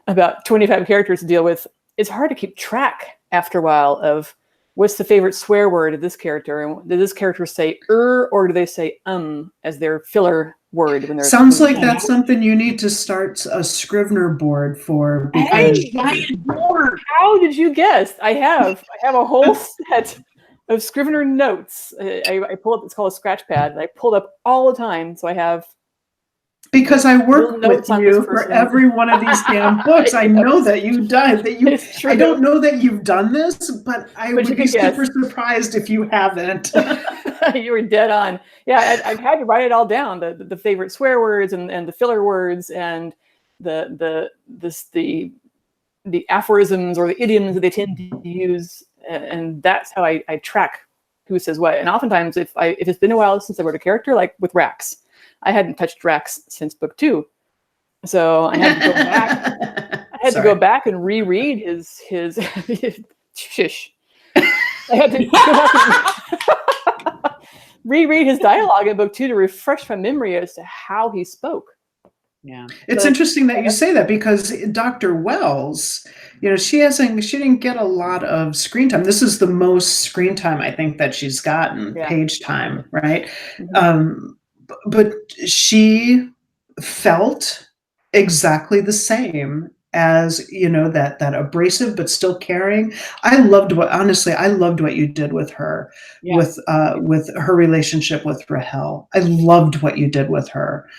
about 25 characters to deal with, it's hard to keep track after a while of what's the favorite swear word of this character, and did this character say or do they say as their filler word when they're sounds like that's something you need to start a Scrivener board for. Because giant board. How did you guess? I have a whole set of Scrivener notes. I pull up, it's called a scratch pad, and I pulled up all the time, so I have. Because I work with you for every one of these damn books. I know that you've done that. I don't know that you've done this, but I would be super surprised if you haven't. You were dead on. Yeah, I've had to write it all down: the favorite swear words and the filler words and the aphorisms or the idioms that they tend to use, and that's how I track who says what. And oftentimes, if it's been a while since I wrote a character, like with Rax. I hadn't touched Rax since book 2, so I had to go back. I had to go back and reread his shush. I had to go back and reread his dialogue in book 2 to refresh my memory as to how he spoke. Yeah, it's interesting that you say that, because Dr. Wells, she didn't get a lot of screen time. This is the most screen time I think that she's gotten, page time, right? Mm-hmm. But she felt exactly the same as, that abrasive but still caring. I loved what you did with her, with her relationship with Rahel. I loved what you did with her.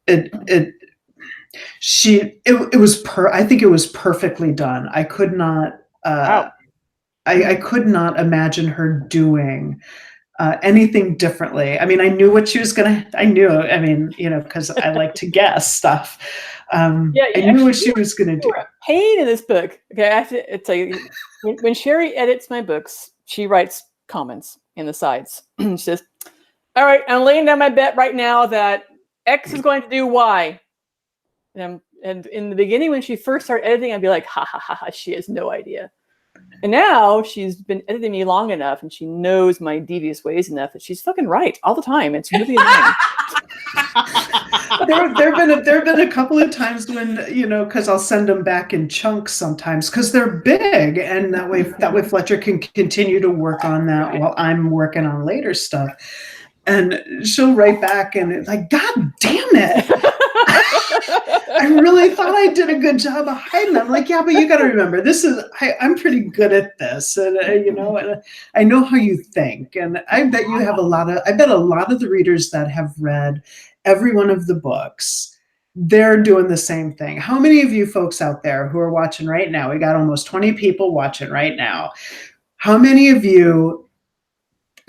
It was I think it was perfectly done. I could not I could not imagine her doing anything differently. I mean, I knew what she was because I like to guess stuff. I knew what she was going to do. Pain in this book. Okay, I have to tell you, when Sherry edits my books, she writes comments in the sides. She says, "All right, I'm laying down my bet right now that X is going to do Y." And in the beginning, when she first started editing, I'd be like, "Ha ha ha ha!" She has no idea. And now she's been editing me long enough, and she knows my devious ways enough that she's fucking right all the time. It's really annoying. There have been a couple of times when, because I'll send them back in chunks sometimes, because they're big, and that way Fletcher can continue to work on that while I'm working on later stuff. And she'll write back, and it's like, God damn it! I really thought I did a good job of hiding them. I'm like, yeah, but you got to remember, I'm pretty good at this, and and I know how you think, and I bet you have a lot of the readers that have read every one of the books, they're doing the same thing. How many of you folks out there who are watching right now? We got almost 20 people watching right now. How many of you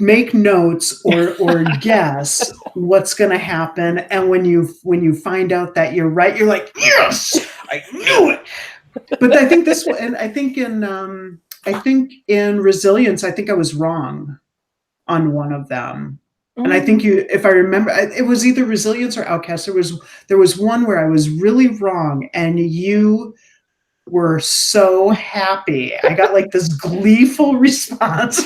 make notes or guess what's going to happen, and when you find out that you're right, you're like, yes, I knew it. But I think this one, and I think in Resilience, I think I was wrong on one of them. And I think if I remember, it was either Resilience or Outcast. There was one where I was really wrong, and you were so happy. I got like this gleeful response.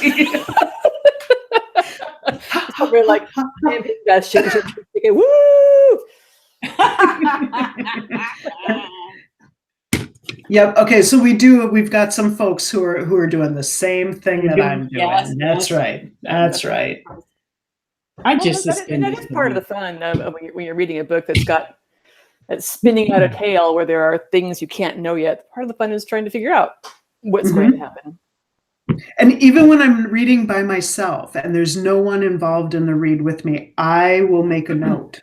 We're like, that shit. Woo! Yep. Okay. So we've got some folks who are doing the same thing that I'm doing. That's right. I just that is part of the fun when you're reading a book that's spinning out a tale where there are things you can't know yet. Part of the fun is trying to figure out what's going to happen. And even when I'm reading by myself and there's no one involved in the read with me, I will make a note.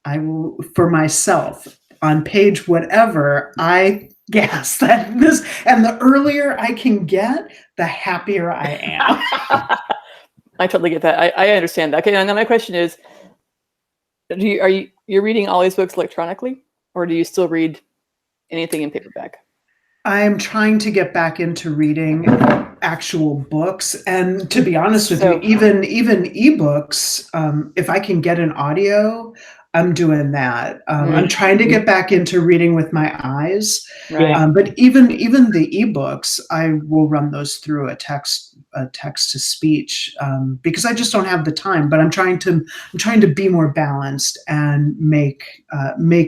I will, for myself, on page whatever, I guess that this, and the earlier I can get, the happier I am. I totally get that. I understand that. Okay, now my question is, you're reading all these books electronically, or do you still read anything in paperback? I'm trying to get back into reading actual books, and to be honest with you, even ebooks, if I can get an audio, I'm doing that. I'm trying to get back into reading with my eyes, right. But even the ebooks, I will run those through a text to speech, because I just don't have the time. But I'm trying to be more balanced and make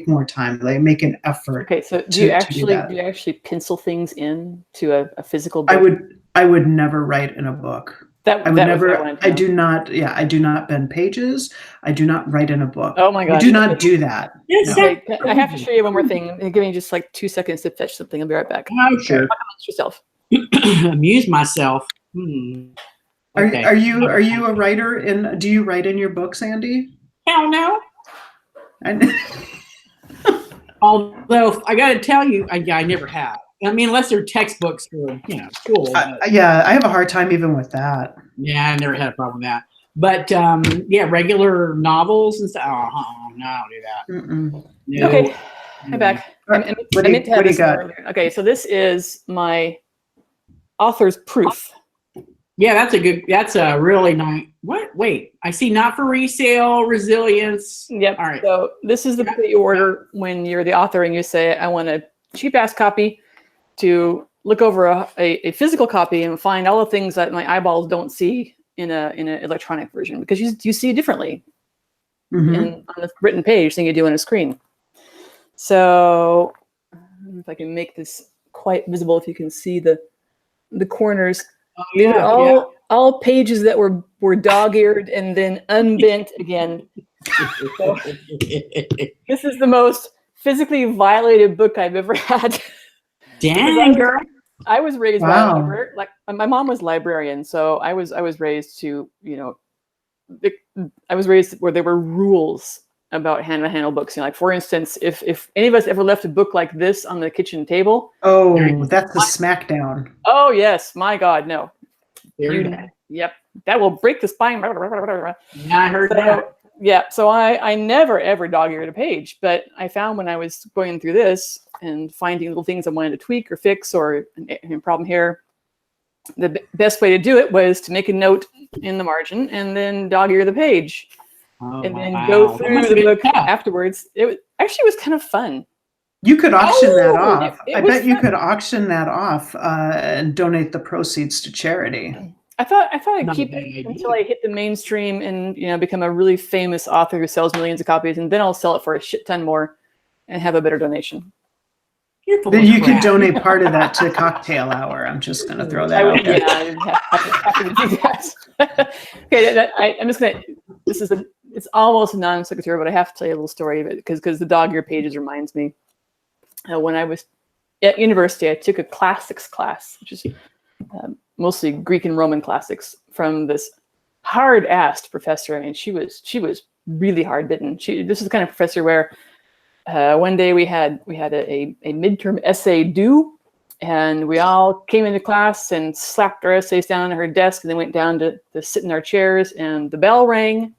more time, like make an effort. Okay, so do you actually pencil things in to a physical book? I would never write in a book. I do not bend pages. I do not write in a book. Oh my God. I do not do that. No. Okay, I have to show you one more thing. Give me just like 2 seconds to fetch something. I'll be right back. Oh, sure. Talk amongst yourself. Amuse myself. Okay. Are you a writer? Do you write in your books, Andy? Hell no. Although I got to tell you, I never have. I mean, unless they're textbooks for school. Yeah, I have a hard time even with that. Yeah, I never had a problem with that. But regular novels and stuff. No, I don't do that. No. Okay, I'm back. What do you got? Okay, so this is my author's proof. Yeah, that's a really nice. What? Wait, I see. Not for resale, resilience. Yep. All right. So this is the book that you order when you're the author and you say, I want a cheap ass copy to look over a physical copy and find all the things that my eyeballs don't see in an electronic version, because you see differently on the written page than you do on a screen. So if I can make this quite visible, if you can see the corners. These are all pages that were dog-eared and then unbent again. So, this is the most physically violated book I've ever had. Dang, girl. I was raised by my mom was librarian, so I was raised to, I was raised where there were rules about handle books. Like for instance, if any of us ever left a book like this on the kitchen table. Oh, that's a smackdown. Oh yes, my God, no. Very bad. Yep, that will break the spine. Yeah, I heard that. Yeah, so I never ever dog-eared a page, but I found when I was going through this and finding little things I wanted to tweak or fix or a problem here, the best way to do it was to make a note in the margin and then dog-ear the page, and then go through the book afterwards. It was kind of fun. You could auction that off. I bet you could auction that off and donate the proceeds to charity. I thought I'd keep it until I hit the mainstream and become a really famous author who sells millions of copies, and then I'll sell it for a shit ton more and have a better donation. Then you could donate part of that to Cocktail Hour. I'm just going to throw that out there. Yeah, I'm happy to do that. Okay, I'm just going to. It's almost non-secretarial, but I have to tell you a little story of it because the dog-ear pages reminds me. When I was at university, I took a classics class, which is mostly Greek and Roman classics, from this hard-assed professor. I mean, she was really hard-bitten. This is the kind of professor where one day we had a midterm essay due, and we all came into class and slapped our essays down on her desk, and then went down to sit in our chairs, and the bell rang,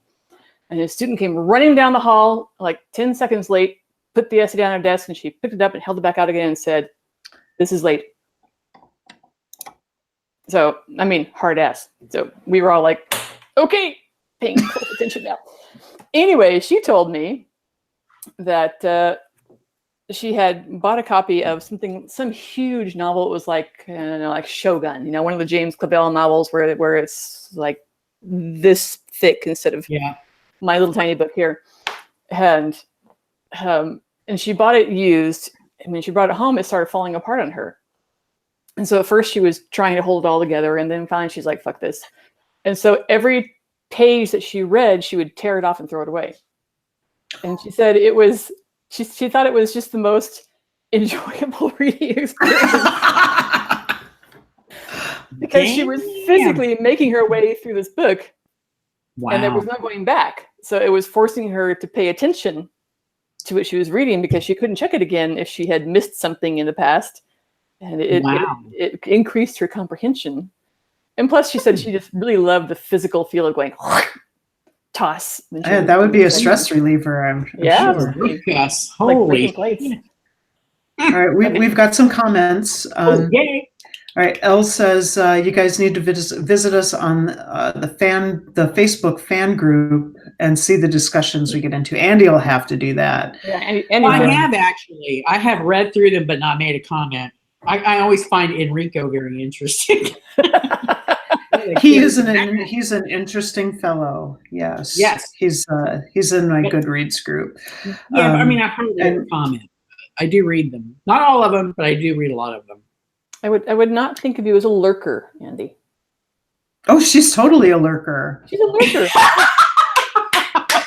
and a student came running down the hall like 10 seconds late, put the essay down on her desk, and she picked it up and held it back out again and said, "This is late." So, I mean, hard ass. So we were all like, okay, paying close attention now. Anyway, she told me that she had bought a copy of some huge novel. It was like Shogun, one of the James Clavell novels where it's like this thick instead of my little tiny book here. And she bought it used. And when she brought it home, it started falling apart on her. And so at first she was trying to hold it all together, and then finally she's like, fuck this. And so every page that she read, she would tear it off and throw it away. And she said she thought it was just the most enjoyable reading experience because she was physically making her way through this book. Wow. And there was no going back. So it was forcing her to pay attention to what she was reading because she couldn't check it again if she had missed something in the past. And it increased her comprehension. And plus, she said she just really loved the physical feel of going toss. That would be a stress reliever, I'm sure. Yes, holy. All right, we've got some comments. Yay. All right, Elle says you guys need to visit us on the Facebook fan group and see the discussions we get into. Andy will have to do that. Yeah, I have actually. I have read through them, but not made a comment. I always find Enrico very interesting. He's an interesting fellow. Yes. Yes. He's in my Goodreads group. Yeah, I mean, I've heard their comment. I do read them. Not all of them, but I do read a lot of them. I would not think of you as a lurker, Andy. Oh, she's totally a lurker. She's a lurker.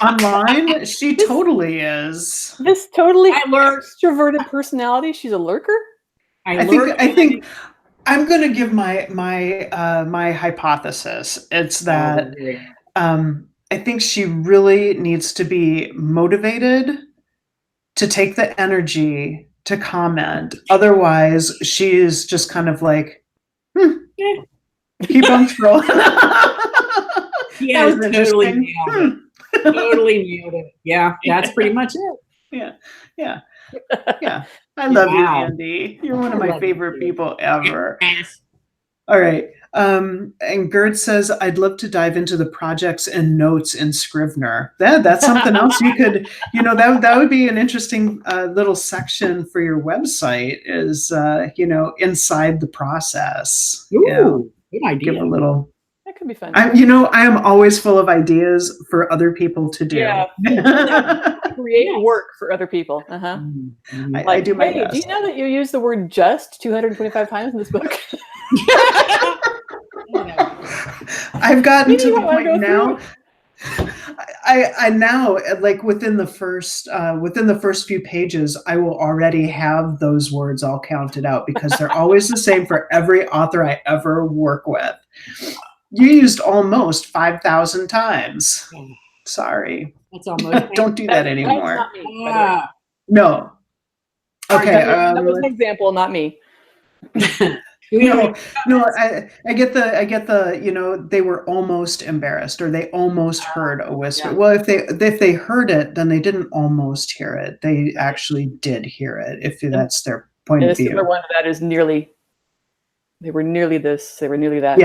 Online, she totally is. This totally extroverted personality. She's a lurker. I think I'm going to give my hypothesis. It's that I think she really needs to be motivated to take the energy to comment. Otherwise, she is just kind of like, keep on scrolling. Yeah, totally nailed it. Totally nailed it. Yeah, that's pretty much it. Yeah. I love you, Andy. You're one of my favorite people ever. All right. And Gerd says, I'd love to dive into the projects and notes in Scrivener. That's something else you could, that would be an interesting little section for your website is, inside the process. Ooh, good idea. Give a little. That could be fun. I am always full of ideas for other people to do. Yeah. Create work for other people. I do my best. Do you know that you use the word just 225 times in this book? I've gotten to the point now. I now, like within the first few pages, I will already have those words all counted out because they're always the same for every author I ever work with. You used almost 5,000 times. Sorry. That's almost. Don't do that anymore. That's not me, no. Okay. That was an example, not me. No. I get the. They were almost embarrassed, or they almost heard a whisper. Yeah. Well, if they heard it, then they didn't almost hear it. They actually did hear it. If that's their point of view. The one that is nearly. They were nearly this. They were nearly that.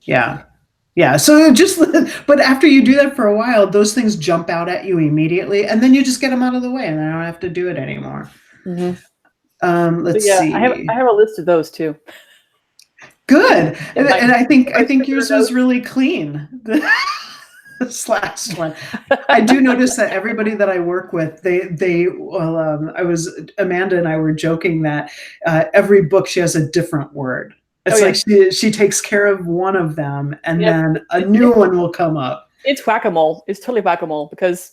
Yeah. So but after you do that for a while, those things jump out at you immediately, and then you just get them out of the way, and I don't have to do it anymore. Mm-hmm. Let's see. I have a list of those too. Good, and I think yours was really clean. This last one, I do notice that everybody that I work with, Amanda and I were joking that every book she has a different word. It's she takes care of one of them, and then a new one will come up. It's whack-a-mole. It's totally whack-a-mole because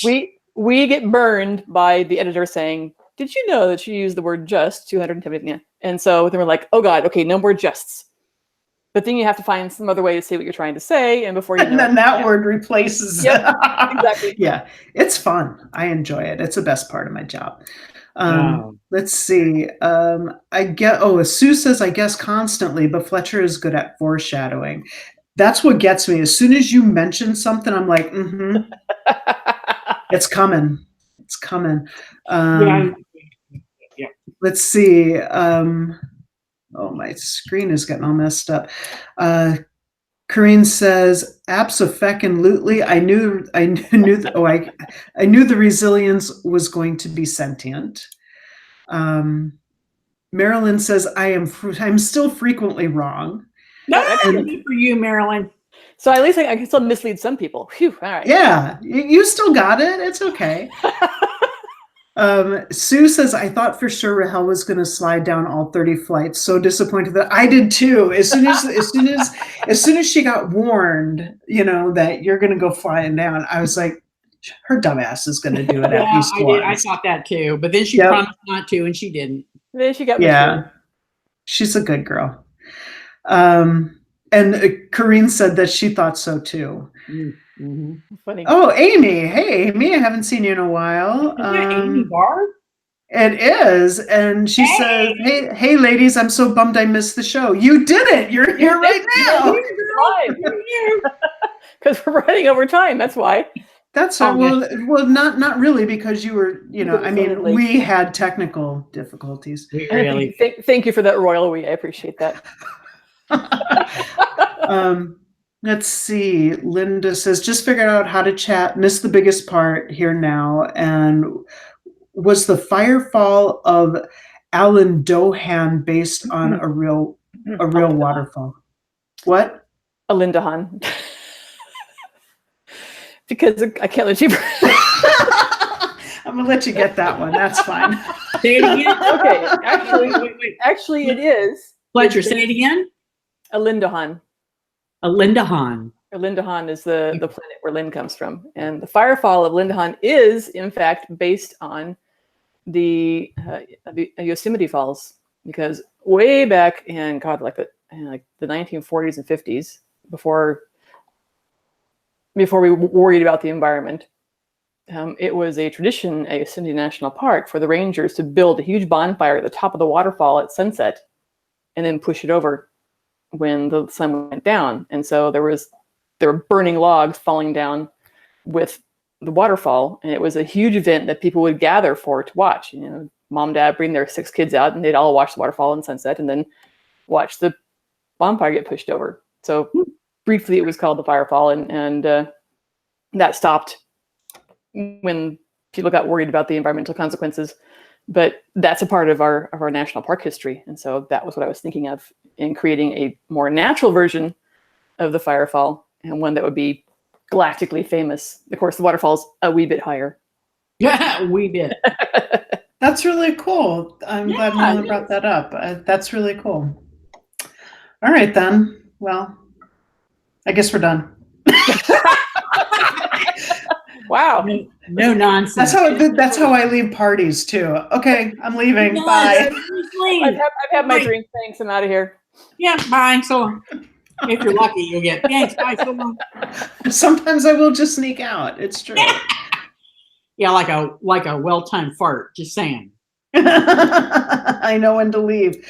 we get burned by the editor saying, "Did you know that you used the word just 270?" Yeah. And so then we're like, "Oh God, okay, no more justs." But then you have to find some other way to say what you're trying to say, and before you know, and then that word replaces. Yep, exactly. Yeah, it's fun. I enjoy it. It's the best part of my job. Let's see. Sue says, I guess constantly, but Fletcher is good at foreshadowing. That's what gets me. As soon as you mention something, I'm like, it's coming. It's coming. Let's see. My screen is getting all messed up. Corrine says, "Abso-feckin-lutely, I knew the resilience was going to be sentient." Marilyn says, I'm still frequently wrong. No, that's good for you, Marilyn. So at least I can still mislead some people. Phew, all right. Yeah, you still got it. It's okay. Sue says, I thought for sure Rahel was going to slide down all 30 flights. So disappointed that I did too. As soon as she got warned, that you're going to go flying down, I was like, her dumbass is going to do it at least once. I thought that too, but then she promised not to, and she didn't. Then she got she's a good girl. And Corrine said that she thought so too. Mm-hmm. Funny. Oh, Amy. Hey, Amy, I haven't seen you in a while. Amy Barr? It is. And she says, hey, ladies, I'm so bummed I missed the show. You did it. You're here right now. Because we're running over time. That's why. That's all. Well, not really, because you were, we had technical difficulties. Really? Thank you for that, Royal We. I appreciate that. Let's see. Linda says, just figured out how to chat. Missed the biggest part here now. And was the Firefall of Alan Dohan based on a real waterfall? What? Alindahan. Because I can't let you. I'm gonna let you get that one. That's fine. Say it again. Okay. Wait. Actually, it is. Fletcher, say it again. Alindahan. Alindahan. Alindahan is the planet where Lynn comes from. And the Firefall of Alindahan is, in fact, based on the Yosemite Falls. Because way back in, the 1940s and 50s, before we worried about the environment, it was a tradition at Yosemite National Park for the rangers to build a huge bonfire at the top of the waterfall at sunset and then push it over when the sun went down. And so there were burning logs falling down with the waterfall, and it was a huge event that people would gather to watch. Mom, dad bring their 6 kids out, and they'd all watch the waterfall and sunset, and then watch the bonfire get pushed over. So briefly, it was called the Firefall, and that stopped when people got worried about the environmental consequences. But that's a part of our national park history, and so that was what I was thinking of in creating a more natural version of the Firefall, and one that would be galactically famous. Of course, the waterfall's a wee bit higher. Yeah, a wee bit. That's really cool. I'm glad Nolan brought that up. That's really cool. All right, then. Well, I guess we're done. Wow. No nonsense. That's how I leave parties too. Okay, I'm leaving. Bye. I've had my drink. Thanks. I'm out of here. Yeah, bye. So long. If you're lucky, you'll get thanks. Bye. So long. Sometimes I will just sneak out. It's true. Yeah, like a well-timed fart. Just saying. I know when to leave.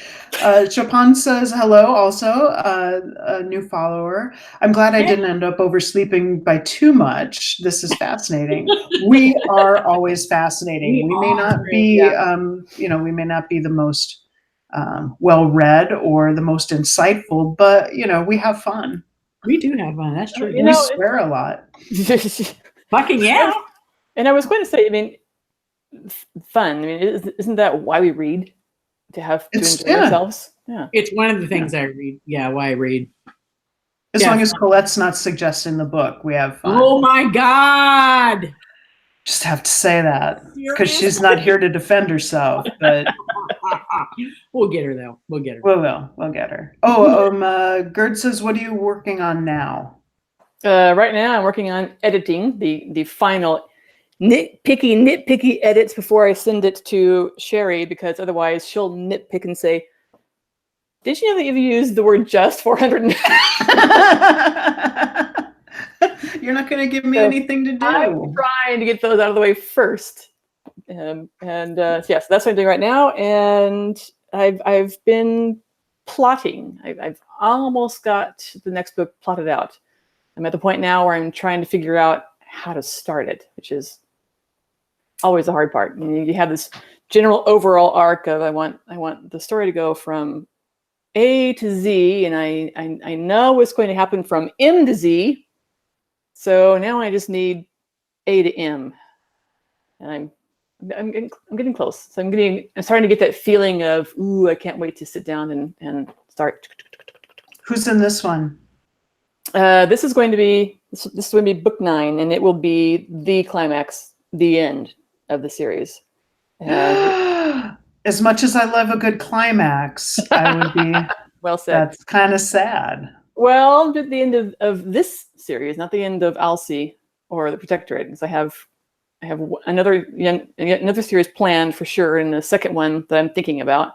Chopin says hello, also a new follower. I'm glad I didn't end up oversleeping by too much. This is fascinating. We are always fascinating. We may not be, we may not be the most well-read or the most insightful, but we have fun. We do have fun. That's true. We swear a lot. Fucking yeah. And I was going to say, fun. Isn't that why we read? To enjoy ourselves? Yeah. It's one of the things I read. Yeah, why I read. As long as Colette's not suggesting the book, we have fun. Oh my God. Just have to say that because she's not here to defend herself, but we'll get her though. We'll get her. We'll get her. Oh, Gerd says, what are you working on now? Right now I'm working on editing the final nitpicky edits before I send it to Sherry, because otherwise she'll nitpick and say, did you know that you've used the word just 400? You're not going to give me anything to do. I'm trying to get those out of the way first. So that's what I'm doing right now. And I've been plotting. I've almost got the next book plotted out. I'm at the point now where I'm trying to figure out how to start it, which is always the hard part. You have this general overall arc of I want the story to go from A to Z, and I know what's going to happen from M to Z. So now I just need A to M, and I'm getting close. So I'm starting to get that feeling of, ooh, I can't wait to sit down and start. Who's in this one? This is going to be book 9, and it will be the climax, the end of the series. As much as I love a good climax, I would be. Well said. That's kind of sad. Well, at the end of this series, not the end of Alsea or the Protectorate, because I have another series planned for sure, and the second one that I'm thinking about.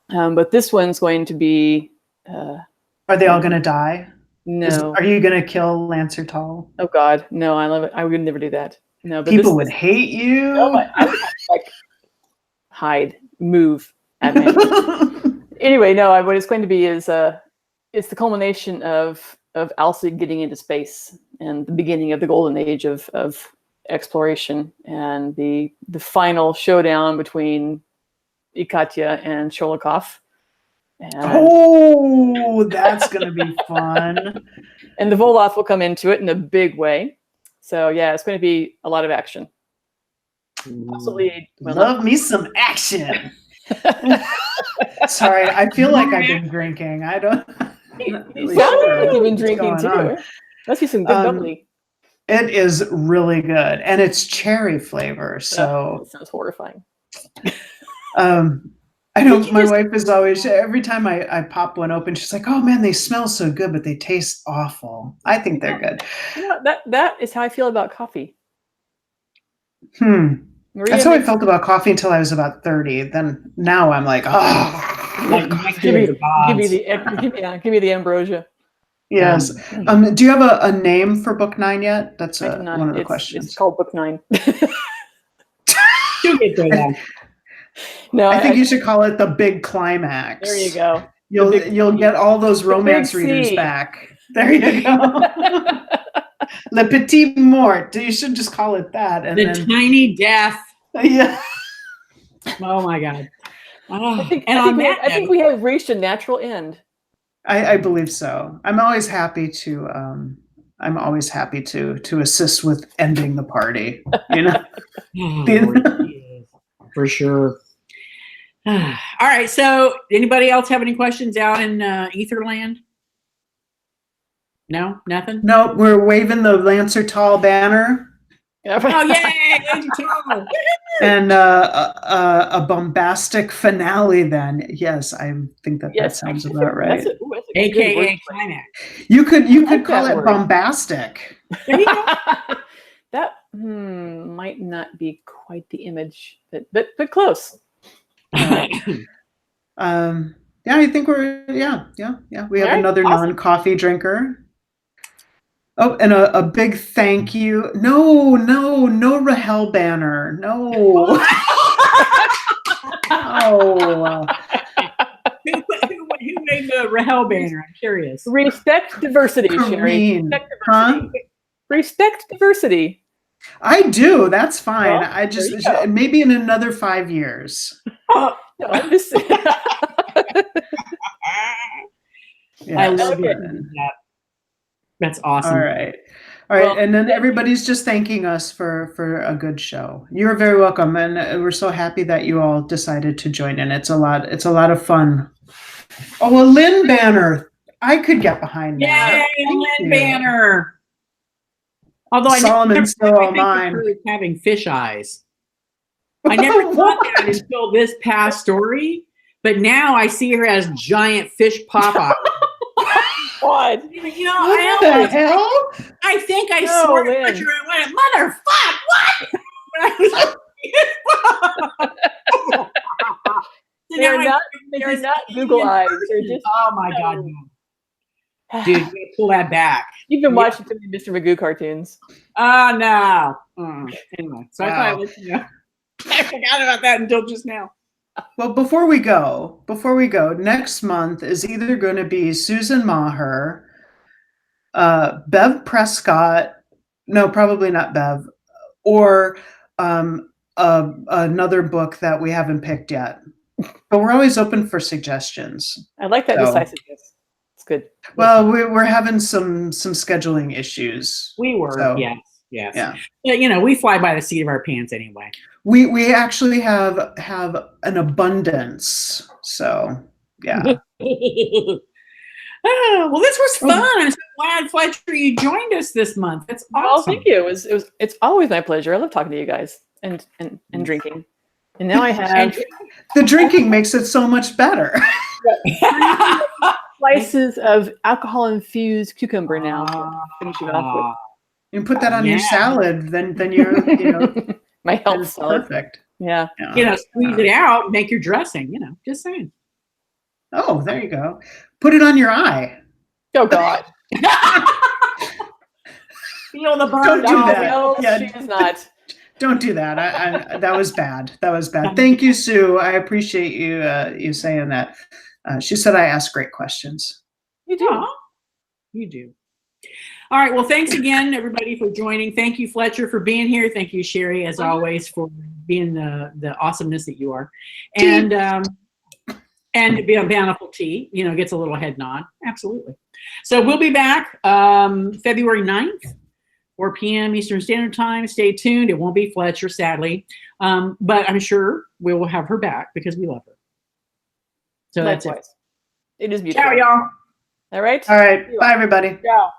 But this one's going to be. Are they all going to die? No. Are you going to kill Lancer Tall? Oh God, no! I love it. I would never do that. No, but people would hate you. No, I would have to, like, hide, move at me. Anyway, no. What it's going to be is it's the culmination of Alsea getting into space and the beginning of the golden age of exploration, and the final showdown between Ikatya and Sholikov. Oh, that's going to be fun. And the Voloth will come into it in a big way. So yeah, it's going to be a lot of action. Love me some action. Sorry, I feel like I've been drinking. I don't. You sound like you've been drinking too. Must be some good bubbly. It is really good, and it's cherry flavor. So that sounds horrifying. I know my wife is always, every time I pop one open, she's like, "Oh man, they smell so good, but they taste awful." I think they're good. That is how I feel about coffee. That's how I felt about coffee until I was about 30. Then now I'm like, give me the ambrosia. Yes. Do you have a name for book 9 yet? That's one of the questions. It's called book 9. No, I think you should call it the big climax. There you go. You'll get all those romance readers back. There you go. Le Petit Mort. You should just call it that. And the Tiny Death. Yeah. Oh my God. I think we have reached a natural end. I believe so. I'm always happy to assist with ending the party. You know. For sure. All right. So, anybody else have any questions out in Etherland? No, nothing. No, we're waving the Lancer Tall banner. Oh yay! Lancer Tall. And a bombastic finale. Then, yes, I think that sounds about right. AKA climax. You could call it bombastic. That might not be quite the image, but close. Yeah, I think we're we have another non-coffee drinker. Oh, and a big thank you. No Rahel banner. No. Oh. Who made the Rahel banner? I'm curious. Respect diversity, Sherry. Respect diversity. I do. That's fine. Well, I just maybe in another 5 years. No, I'm just saying. I love it. That's awesome. All right. And then everybody's just thanking us for a good show. You're very welcome, and we're so happy that you all decided to join in. It's a lot of fun. Oh, a Lynn banner. I could get behind that. Yay, a Lynn banner. Although Solomon stole all mine. Having fish eyes. I never thought that until this past story, but now I see her as giant fish pop eyes. What? You know, what the hell? I think I saw it and went, motherfuck, what? They're not Google eyes. They're just, oh my God, no. Dude, you gotta pull that back. You've been watching too many Mr. Magoo cartoons. Oh, no. Anyway, so I thought, I forgot about that until just now. Well, before we go, next month is either going to be Susan Maher, Bev Prescott, no, probably not Bev, or another book that we haven't picked yet. But we're always open for suggestions. I like that decisiveness. It's good. Well, we're having some scheduling issues. We were, so, yes. Yeah. You know, we fly by the seat of our pants anyway. We actually have an abundance. So yeah. Oh, well, this was fun. I'm so glad, Fletcher, you joined us this month. That's awesome. Well, thank you. It's always my pleasure. I love talking to you guys and drinking. And now I have The drinking makes it so much better. slices of alcohol-infused cucumber now to finish it off with. You can put that on your salad, then you're, My health it's salad. perfect. Yeah. Squeeze it out, make your dressing, just saying. Oh, there you go. Put it on your eye. Oh, God. Feel the burn. Don't do that. No, Yeah. she is not. Don't do that. I that was bad. That was bad. Thank you, Sue. I appreciate you saying that. She said I asked great questions. You do. Aww. You do. All right. Well, thanks again, everybody, for joining. Thank you, Fletcher, for being here. Thank you, Sherry, as always, for being the awesomeness that you are. And to be on Bountiful Tea, gets a little head nod. Absolutely. So we'll be back February 9th, 4 p.m. Eastern Standard Time. Stay tuned. It won't be Fletcher, sadly. But I'm sure we will have her back because we love her. So Likewise. that's it. It is beautiful. Ciao, y'all. All right. All right. Bye, everybody. Ciao.